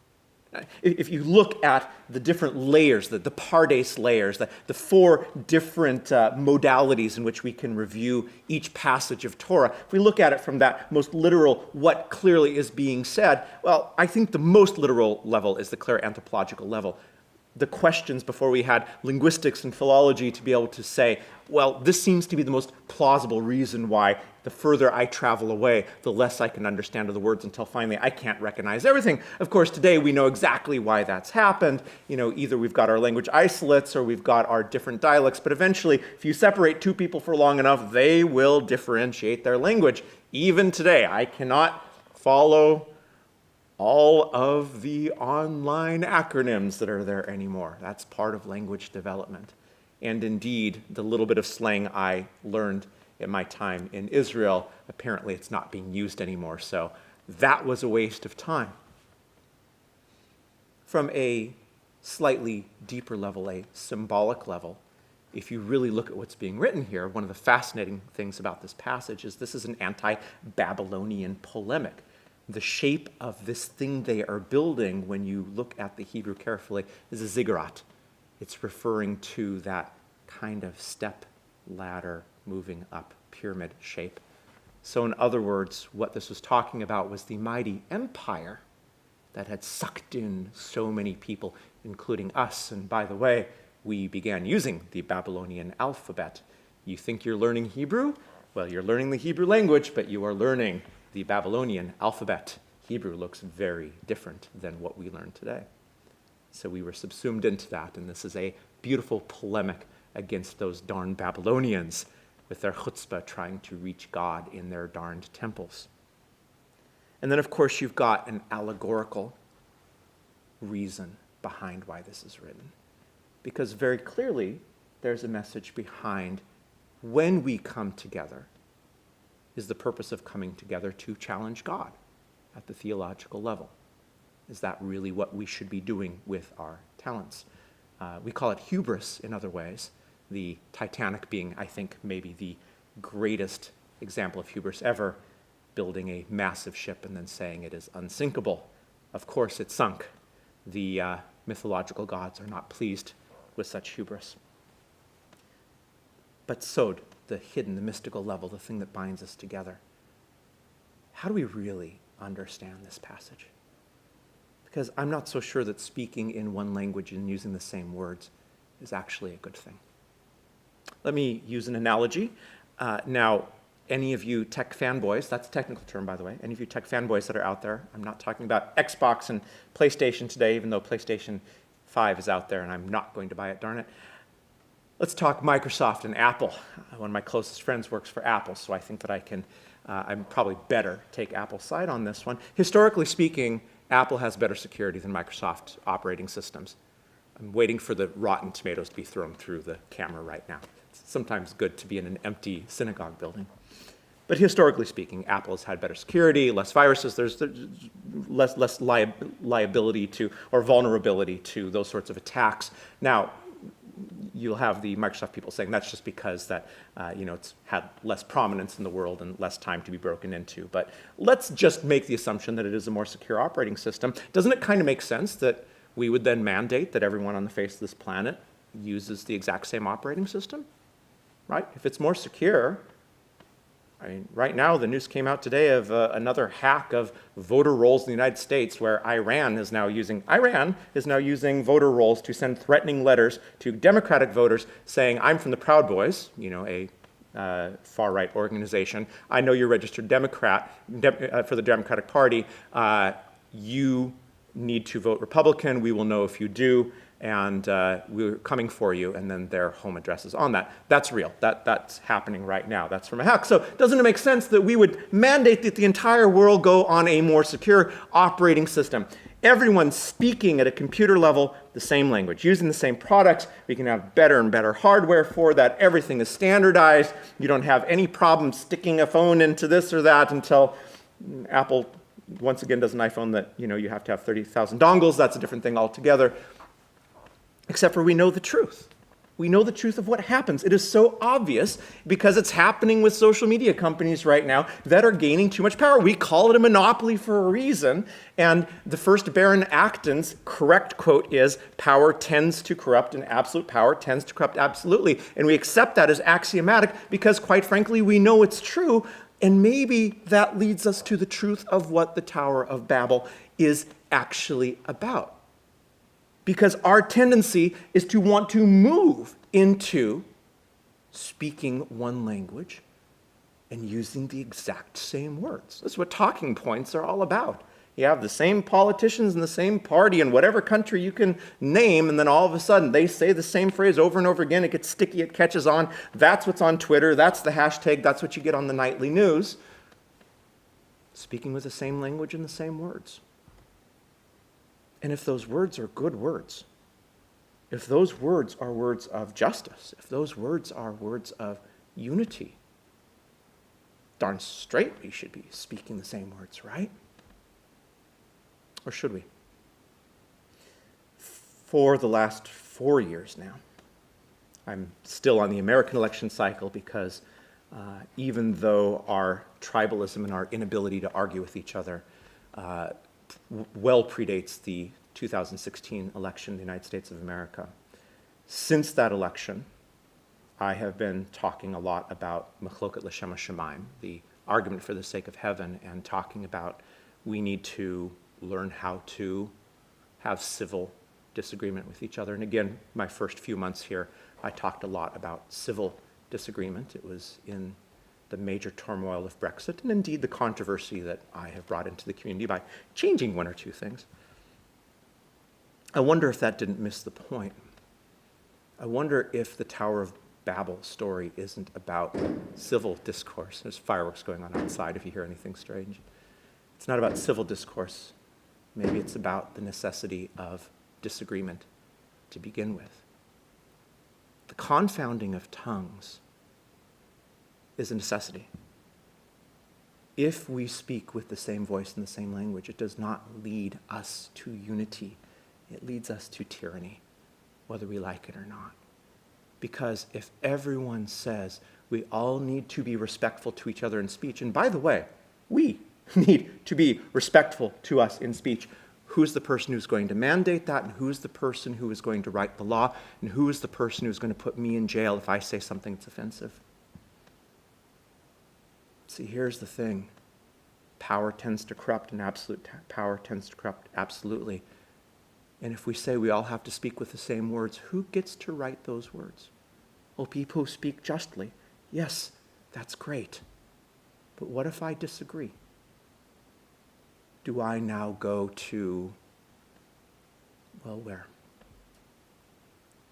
A: If you look at the different layers, the Pardes layers, the 4 different modalities in which we can review each passage of Torah, if we look at it from that most literal, what clearly is being said, well, I think the most literal level is the clear anthropological level. The questions before we had linguistics and philology to be able to say, well, this seems to be the most plausible reason why the further I travel away, the less I can understand of the words until finally I can't recognize everything. Of course, today we know exactly why that's happened. Either we've got our language isolates or we've got our different dialects, but eventually, if you separate 2 people for long enough, they will differentiate their language. Even today, I cannot follow all of the online acronyms that are there anymore. That's part of language development. And indeed, the little bit of slang I learned in my time in Israel, apparently it's not being used anymore. So that was a waste of time. From a slightly deeper level, a symbolic level, if you really look at what's being written here, one of the fascinating things about this passage is this is an anti-Babylonian polemic.
B: The shape of this thing they are building, when you look at the Hebrew carefully, is a ziggurat. It's referring to that kind of step ladder moving up pyramid shape. So in other words, what this was talking about was the mighty empire that had sucked in so many people, including us. And by the way, we began using the Babylonian alphabet. You think you're learning Hebrew? Well, you're learning the Hebrew language, but you are learning the Babylonian alphabet. Hebrew looks very different than what we learn today. So we were subsumed into that, and this is a beautiful polemic against those darn Babylonians with their chutzpah trying to reach God in their darned temples. And then, of course, you've got an allegorical reason behind why this is written. Because very clearly, there's a message behind when we come together is the purpose of coming together to challenge God at the theological level. Is that really what we should be doing with our talents? We call it hubris in other ways, the Titanic being, I think, maybe the greatest example of hubris ever, building a massive ship and then saying it is unsinkable. Of course, it sunk. The mythological gods are not pleased with such hubris. But sod, the hidden, the mystical level, the thing that binds us together. How do we really understand this passage? Because I'm not so sure that speaking in one language and using the same words is actually a good thing. Let me use an analogy. Now, any of you tech fanboys, that's a technical term, by the way, any of you tech fanboys that are out there, I'm not talking about Xbox and PlayStation today, even though PlayStation 5 is out there and I'm not going to buy it, darn it. Let's talk Microsoft and Apple. One of my closest friends works for Apple, so I think that I'm probably better take Apple's side on this one. Historically speaking, Apple has better security than Microsoft operating systems. I'm waiting for the rotten tomatoes to be thrown through the camera right now. It's sometimes good to be in an empty synagogue building. But historically speaking, Apple has had better security, less viruses, there's less liability to or vulnerability to those sorts of attacks. Now, you'll have the Microsoft people saying that's just because that it's had less prominence in the world and less time to be broken into. But let's just make the assumption that it is a more secure operating system. Doesn't it kind of make sense that we would then mandate that everyone on the face of this planet uses the exact same operating system? Right? If it's more secure, I mean, right now the news came out today of another hack of voter rolls in the United States where Iran is now using voter rolls to send threatening letters to Democratic voters saying, I'm from the Proud Boys, a far-right organization. I know you're registered Democrat for the Democratic Party. You need to vote Republican. We will know if you do. And we're coming for you, and then their home address is on that. That's real. That's happening right now. That's from a hack. So doesn't it make sense that we would mandate that the entire world go on a more secure operating system? Everyone speaking at a computer level the same language, using the same products. We can have better and better hardware for that. Everything is standardized. You don't have any problem sticking a phone into this or that until Apple, once again, does an iPhone that you have to have 30,000 dongles. That's a different thing altogether. Except for we know the truth. We know the truth of what happens. It is so obvious because it's happening with social media companies right now that are gaining too much power. We call it a monopoly for a reason. And the first Baron Acton's correct quote is, power tends to corrupt and absolute power tends to corrupt absolutely. And we accept that as axiomatic because, quite frankly, we know it's true. And maybe that leads us to the truth of what the Tower of Babel is actually about. Because our tendency is to want to move into speaking one language and using the exact same words. That's what talking points are all about. You have the same politicians in the same party in whatever country you can name, and then all of a sudden they say the same phrase over and over again. It gets sticky, it catches on. That's what's on Twitter, that's the hashtag, that's what you get on the nightly news. Speaking with the same language and the same words. And if those words are good words, if those words are words of justice, if those words are words of unity, darn straight we should be speaking the same words, right? Or should we? For the last 4 years now, I'm still on the American election cycle because even though our tribalism and our inability to argue with each other
A: well predates the 2016 election in the United States of America. Since that election, I have been talking a lot about machloket l'shem hashamayim, the argument for the sake of heaven, and talking about we need to learn how to have civil disagreement with each other. And again, my first few months here, I talked a lot about civil disagreement. It was in the major turmoil of Brexit, and indeed the controversy that I have brought into the community by changing one or two things. I wonder if that didn't miss the point. I wonder if the Tower of Babel story isn't about civil discourse. There's fireworks going on outside if you hear anything strange. It's not about civil discourse. Maybe it's about the necessity of disagreement to begin with. The confounding of tongues is a necessity. If we speak with the same voice and the same language, it does not lead us to unity. It leads us to tyranny, whether we like it or not. Because if everyone says we all need to be respectful to each other in speech, and by the way, we need to be respectful to us in speech, who's the person who's going to mandate that, and who's the person who is going to write the law, and who is the person who's going to put me in jail if I say something that's offensive? See, here's the thing. Power tends to corrupt, and absolute power tends to corrupt absolutely. And if we say we all have to speak with the same words, who gets to write those words? Well, people who speak justly. Yes, that's great. But what if I disagree? Do I now go to, well, where?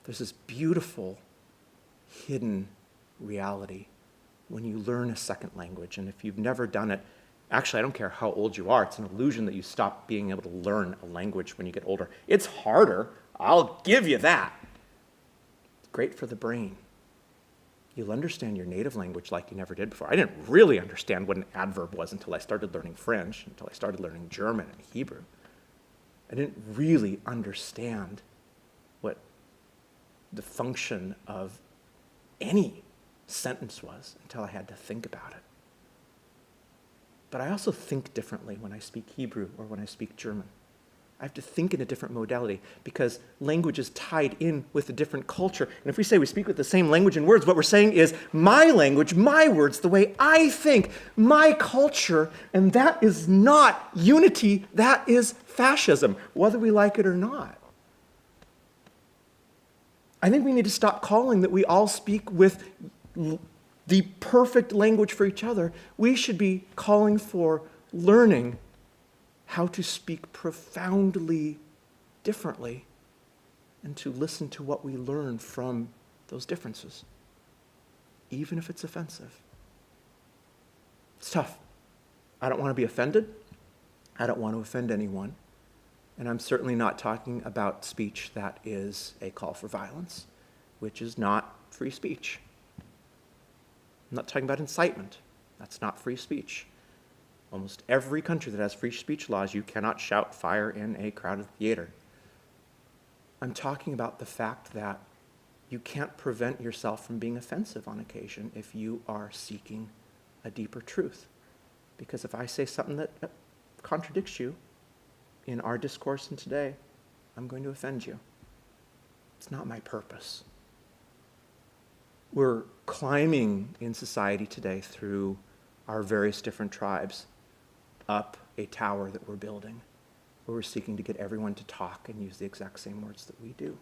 A: There's this beautiful hidden reality when you learn a second language. And if you've never done it, actually, I don't care how old you are, it's an illusion that you stop being able to learn a language when you get older. It's harder, I'll give you that. It's great for the brain. You'll understand your native language like you never did before. I didn't really understand what an adverb was until I started learning French, until I started learning German and Hebrew. I didn't really understand what the function of any sentence was until I had to think about it. But I also think differently when I speak Hebrew or when I speak German. I have to think in a different modality because language is tied in with a different culture. And if we say we speak with the same language and words, what we're saying is my language, my words, the way I think, my culture, and that is not unity, that is fascism, whether we like it or not. I think we need to stop calling that we all speak with the perfect language for each other. We should be calling for learning how to speak profoundly differently and to listen to what we learn from those differences, even if it's offensive. It's tough. I don't want to be offended. I don't want to offend anyone. And I'm certainly not talking about speech that is a call for violence, which is not free speech. I'm not talking about incitement. That's not free speech. Almost every country that has free speech laws, you cannot shout fire in a crowded theater. I'm talking about the fact that you can't prevent yourself from being offensive on occasion if you are seeking a deeper truth. Because if I say something that contradicts you in our discourse and today, I'm going to offend you. It's not my purpose. We're climbing in society today through our various different tribes up a tower that we're building, where we're seeking to get everyone to talk and use the exact same words that we do.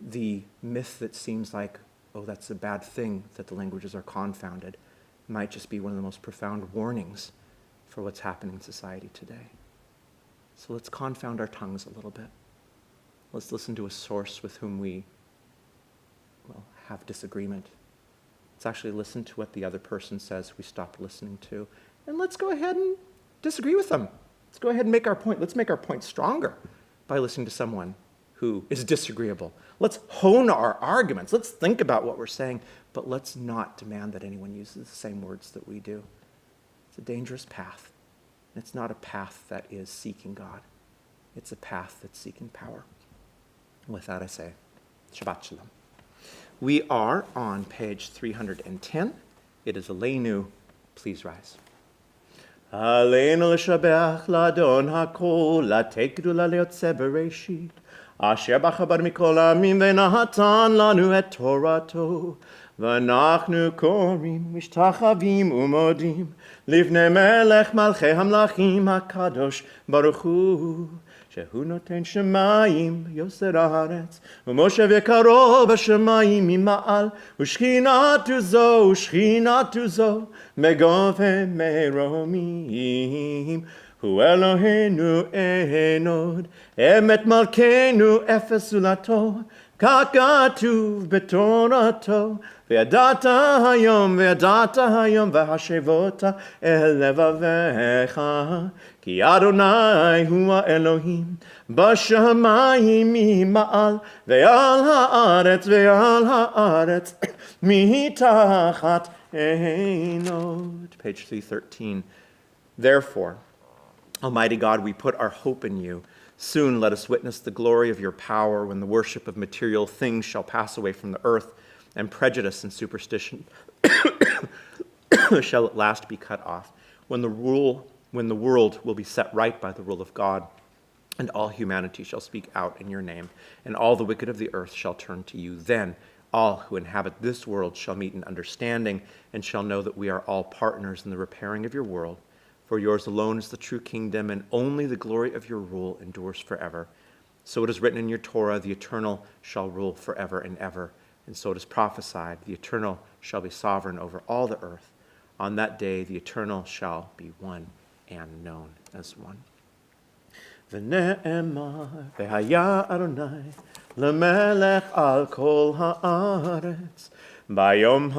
A: The myth that seems like, oh, that's a bad thing that the languages are confounded, might just be one of the most profound warnings for what's happening in society today. So let's confound our tongues a little bit. Let's listen to a source with whom we, well, have disagreement. Let's actually listen to what the other person says we stop listening to. And let's go ahead and disagree with them. Let's go ahead and make our point. Let's make our point stronger by listening to someone who is disagreeable. Let's hone our arguments. Let's think about what we're saying, but let's not demand that anyone uses the same words that we do. It's a dangerous path. It's not a path that is seeking God. It's a path that's seeking power. With that, I say, Shabbat Shalom. We are on page 310. It is Aleinu. Please rise.
B: עלינו לשבח לאדון הכל, לתת גדולה ליוצא בראשית, אשר בחר מכל העמים ונתן לנו את תורתו, ואנחנו קוראים, משתחווים ומודים, לפני מלך מלכי המלכים הקדוש ברוך הוא, שהוא נותן שמיים יוסר הארץ, ומושב יקרו בשמיים ממעל, ושכינתו זו מגובה מרומים. הוא אלוהינו אין עוד, אמת מלכנו אפס זולתו, כך כתוב בתורתו, וידעת היום והשבות אל לבביך, כי אדוני הוא האלוהים בשמיים ממעל, ועל הארץ מתחת אין עוד. Page 313. Therefore, Almighty God, we put our hope in you. Soon let us witness the glory of your power when the worship of material things shall pass away from the earth, and prejudice and superstition shall at last be cut off, when the world will be set right by the rule of God, and all humanity shall speak out in your name, and all the wicked of the earth shall turn to you. Then all who inhabit this world shall meet in understanding, and shall know that we are all partners in the repairing of your world. For yours alone is the true kingdom, and only the glory of your rule endures forever. So it is written in your Torah, the eternal shall rule forever and ever. And so it is prophesied, the eternal shall be sovereign over all the earth. On that day, the eternal shall be one and known as one. ונאמר, והיה אדוני למלך על כל הארץ, ביום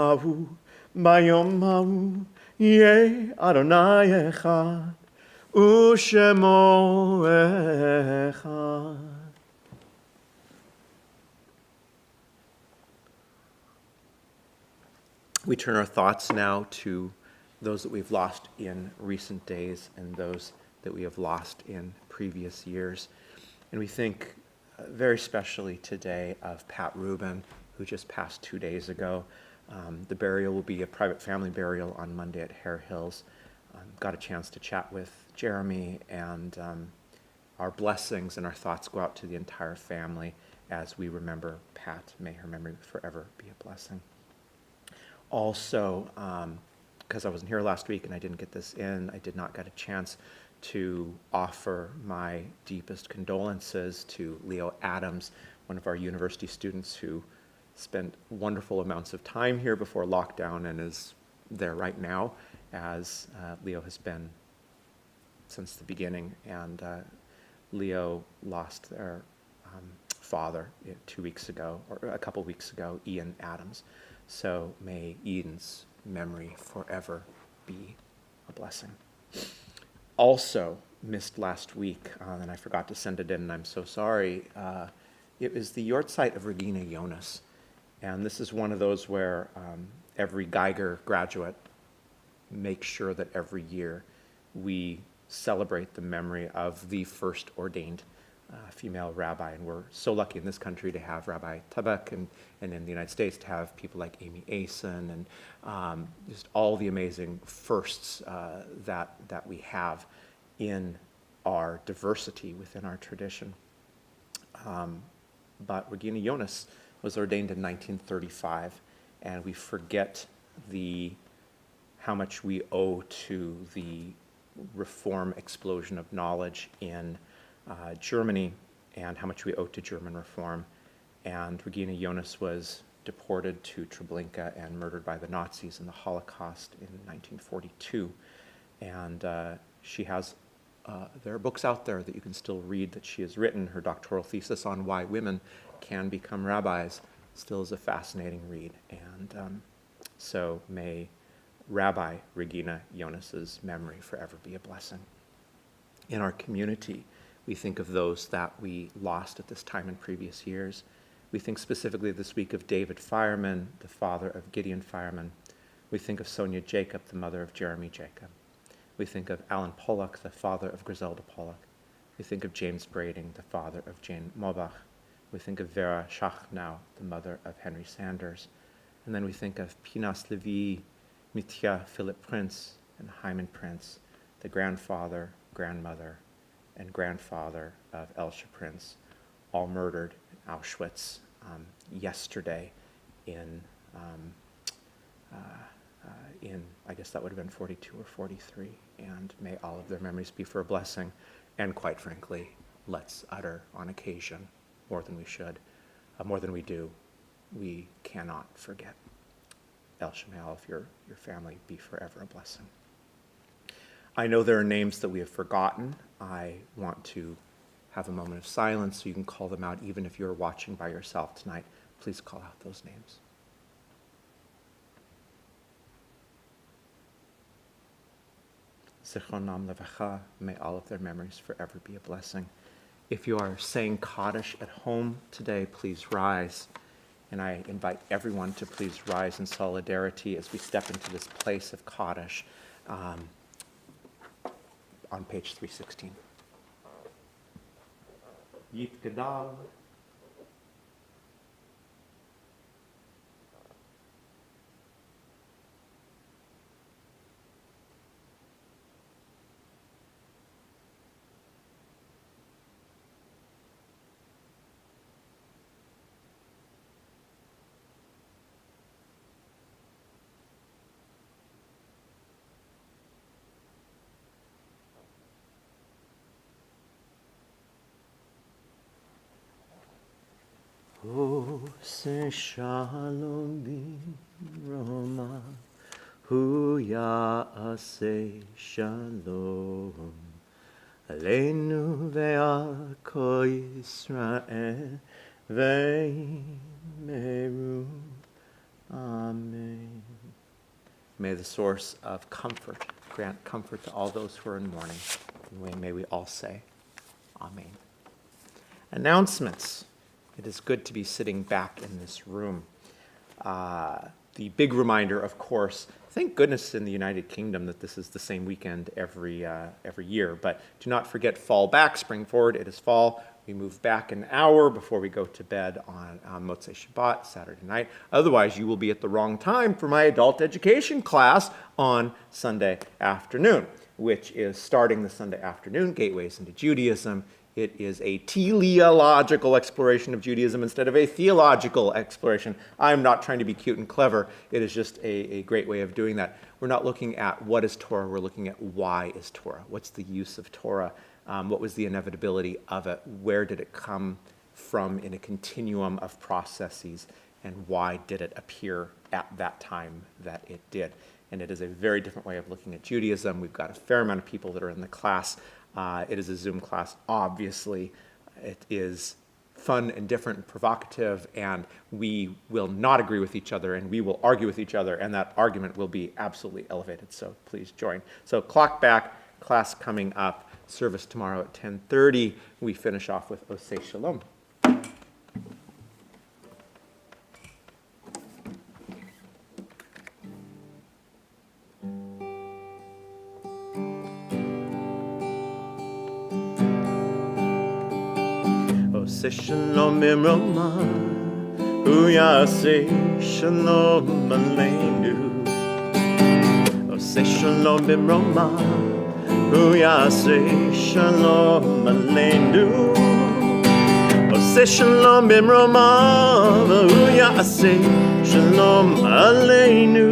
B: ההוא, יהיה אדוני אחד, ושמו אחד. We turn our thoughts now to those that we've lost in recent days and those that we have lost in previous years. And we think very specially today of Pat Rubin, who just passed 2 days ago. The burial will be a private family burial on Monday at Hare Hills. Got a chance to chat with Jeremy, and our blessings and our thoughts go out to the entire family as we remember Pat. May her memory forever be a blessing. Also, because I wasn't here last week and I didn't get this in, I did not get a chance to offer my deepest condolences to Leo Adams, one of our university students who spent wonderful amounts of time here before lockdown and is there right now, as Leo has been since the beginning. And Leo lost their father 2 weeks ago, or a couple weeks ago, Ian Adams. So may Ian's memory forever be a blessing. Also missed last week, and I forgot to send it in, and I'm so sorry. It was the Yortzeit of Regina Jonas. And this is one of those where every Geiger graduate makes sure that every year we celebrate the memory of the first ordained female rabbi. And we're so lucky in this country to have Rabbi Tabak, and in the United States to have people like Amy Asen, and just all the amazing firsts that we have in our diversity within our tradition. But Regina Jonas was ordained in 1935, and we forget how much we owe to the reform explosion of knowledge in Germany, and how much we owe to German reform. And Regina Jonas was deported to Treblinka and murdered by the Nazis in the Holocaust in 1942. And she has, there are books out there that you can still read that she has written. Her doctoral thesis on why women can become rabbis still is a fascinating read. And so may Rabbi Regina Jonas's memory forever be a blessing. In our community, we think of those that we lost at this time in previous years. We think specifically this week of David Fireman, the father of Gideon Fireman. We think of Sonia Jacob, the mother of Jeremy Jacob. We think of Alan Pollock, the father of Griselda Pollock. We think of James Brading, the father of Jane Mobach. We think of Vera Schachnow, the mother of Henry Sanders. And then we think of Pinas Levi, Mitya Philip Prince, and Hyman Prince, the grandfather, grandmother, and grandfather of Elsha Prince, all murdered in Auschwitz yesterday in, I guess that would have been 42 or 43, and may all of their memories be for a blessing. And quite frankly, let's utter on occasion more than we should, more than we do. We cannot forget. El Shemal, if your family be forever a blessing. I know there are names that we have forgotten. I want to have a moment of silence so you can call them out, even if you're watching by yourself tonight. Please call out those names. Zichronam levacha, may all of their memories forever be a blessing. If you are saying Kaddish at home today, please rise. And I invite everyone to please rise in solidarity as we step into this place of Kaddish on page 316. Yit Gadal. Ose shalom b'roma, hu ya'aseh shalom, aleinu ve'al kol Yisrael ve'meru. Amen. May the source of comfort grant comfort to all those who are in mourning. And may we all say, Amen. Announcements. It is good to be sitting back in this room. The big reminder, of course, thank goodness in the United Kingdom that this is the same weekend every year. But do not forget fall back, spring forward. It is fall. We move back an hour before we go to bed on Motzei Shabbat, Saturday night. Otherwise, you will be at the wrong time for my adult education class on Sunday afternoon, which is starting the Sunday afternoon, Gateways into Judaism. It is a teleological exploration of Judaism instead of a theological exploration. I'm not trying to be cute and clever. It is just a great way of doing that. We're not looking at what is Torah. We're looking at why is Torah. What's the use of Torah? What was the inevitability of it? Where did it come from in a continuum of processes? And why did it appear at that time that it did? And it is a very different way of looking at Judaism. We've got a fair amount of people that are in the class. It is a Zoom class, obviously. It is fun and different and provocative, and we will not agree with each other, and we will argue with each other, and that argument will be absolutely elevated, so please join. So clock back, class coming up, service tomorrow at 10:30. We finish off with Osei Shalom. Osei Shalom b'roma, hu ya'aseh shalom aleinu. Osei Shalom b'roma, hu ya'aseh shalom aleinu. Osei Shalom b'roma, hu ya'aseh shalom aleinu.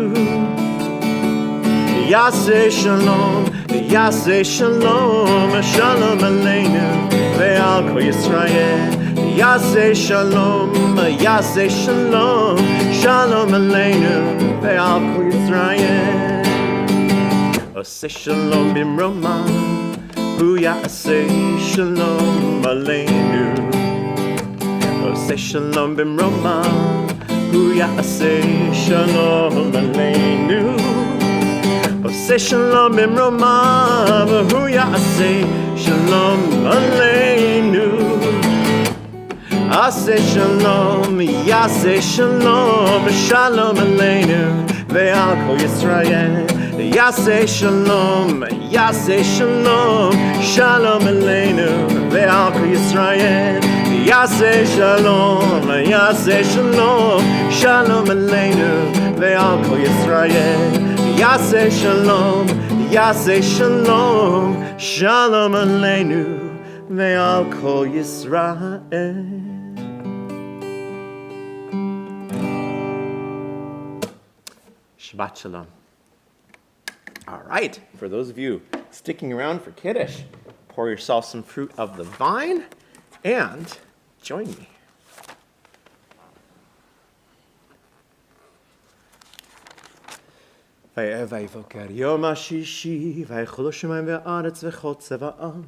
B: Ya'aseh shalom, ya'aseh shalom, shalom aleinu. Ve'al kol Yisrael, Yaseh Shalom, Yaseh Shalom, Shalom Aleinu, Ve'al kol Yisrael. Osei Shalom b'roma, hu Yaseh Shalom Aleinu. Osei Shalom b'roma, hu Yaseh Shalom Aleinu. Osei Shalom b'roma, hu Yaseh Shalom Aleinu. Aseh Shalom, Yaseh Shalom, Shalom Aleinu, Ve'al kol Yisrael. Yaseh Shalom, Yaseh Shalom, Shalom Aleinu, Ve'al kol Yisrael. Yaseh Shalom, Yaseh Shalom, Shalom Aleinu, Ve'al kol Yisrael. Yaseh Shalom,
A: Yaseh Shalom, Shalom Aleinu, Ve'al Kol Yisrael. Shabbat Shalom. All right, for those of you sticking around for Kiddush, pour yourself some fruit of the vine and join me. ויבוקר יום השישי, ויחלו השמים והארץ וכל צבאם,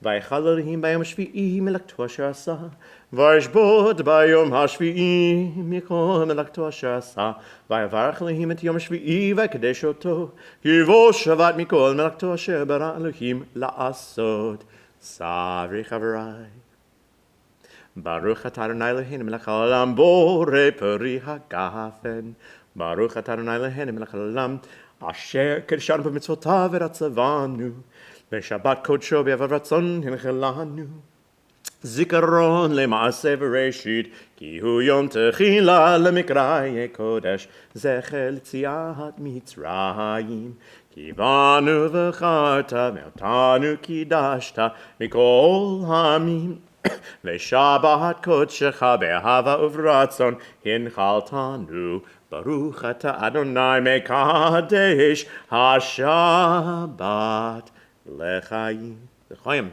A: ויחל אלוהים ביום השביעי מלאכתו אשר עשה, וישבות ביום השביעי מכל מלאכתו אשר עשה, ויברך אלוהים את יום השביעי ויקדש אותו, כי בו שבת מכל מלאכתו אשר ברא אלוהים לעשות. סברי חבריי. ברוך אתה אדוני אלוהינו מלך העולם בורא פרי הגפן. ברוך אתה אדוני אלוהינו מלך העולם אשר קדשנו במצוותיו ורצבנו בשבת קודשו בעבוד רצון הנחלנו. זיכרון למעשה בראשית כי הוא יום תחילה למקראי קודש זכר ליציאת מצרים. כי בנו בחרת ואותנו קידשת מכל העמים ושבת קודשך באהבה וברצון הנחלתנו. ברוך אתה אדוני מקדש השבת לחיים. לחיים.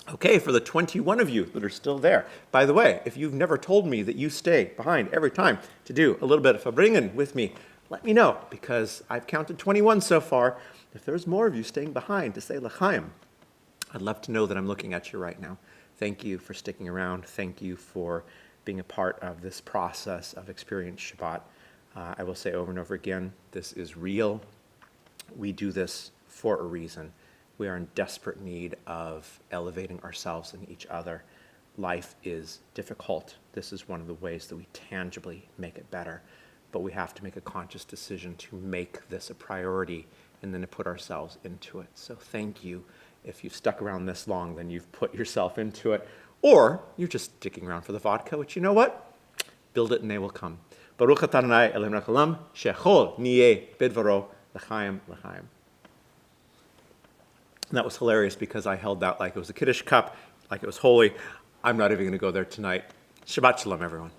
A: Okay, for the 21 of you that are still there. By the way, if you've never told me that you stay behind every time to do a little bit of Fabringen with me, let me know, because I've counted 21 so far. If there's more of you staying behind to say L'chaim, I'd love to know that I'm looking at you right now. Thank you for sticking around. Thank you for being a part of this process of Experience Shabbat. I will say over and over again, this is real. We do this for a reason. We are in desperate need of elevating ourselves and each other. Life is difficult. This is one of the ways that we tangibly make it better. But we have to make a conscious decision to make this a priority and then to put ourselves into it. So thank you. If you've stuck around this long, then you've put yourself into it. Or you're just sticking around for the vodka, which you know what? Build it and they will come. Baruch atah Adonai Eloheinu melech haolam, shechol niyeh bidvaro l'chaim l'chaim. And that was hilarious because I held that like it was a Kiddush cup, like it was holy. I'm not even going to go there tonight. Shabbat Shalom, everyone.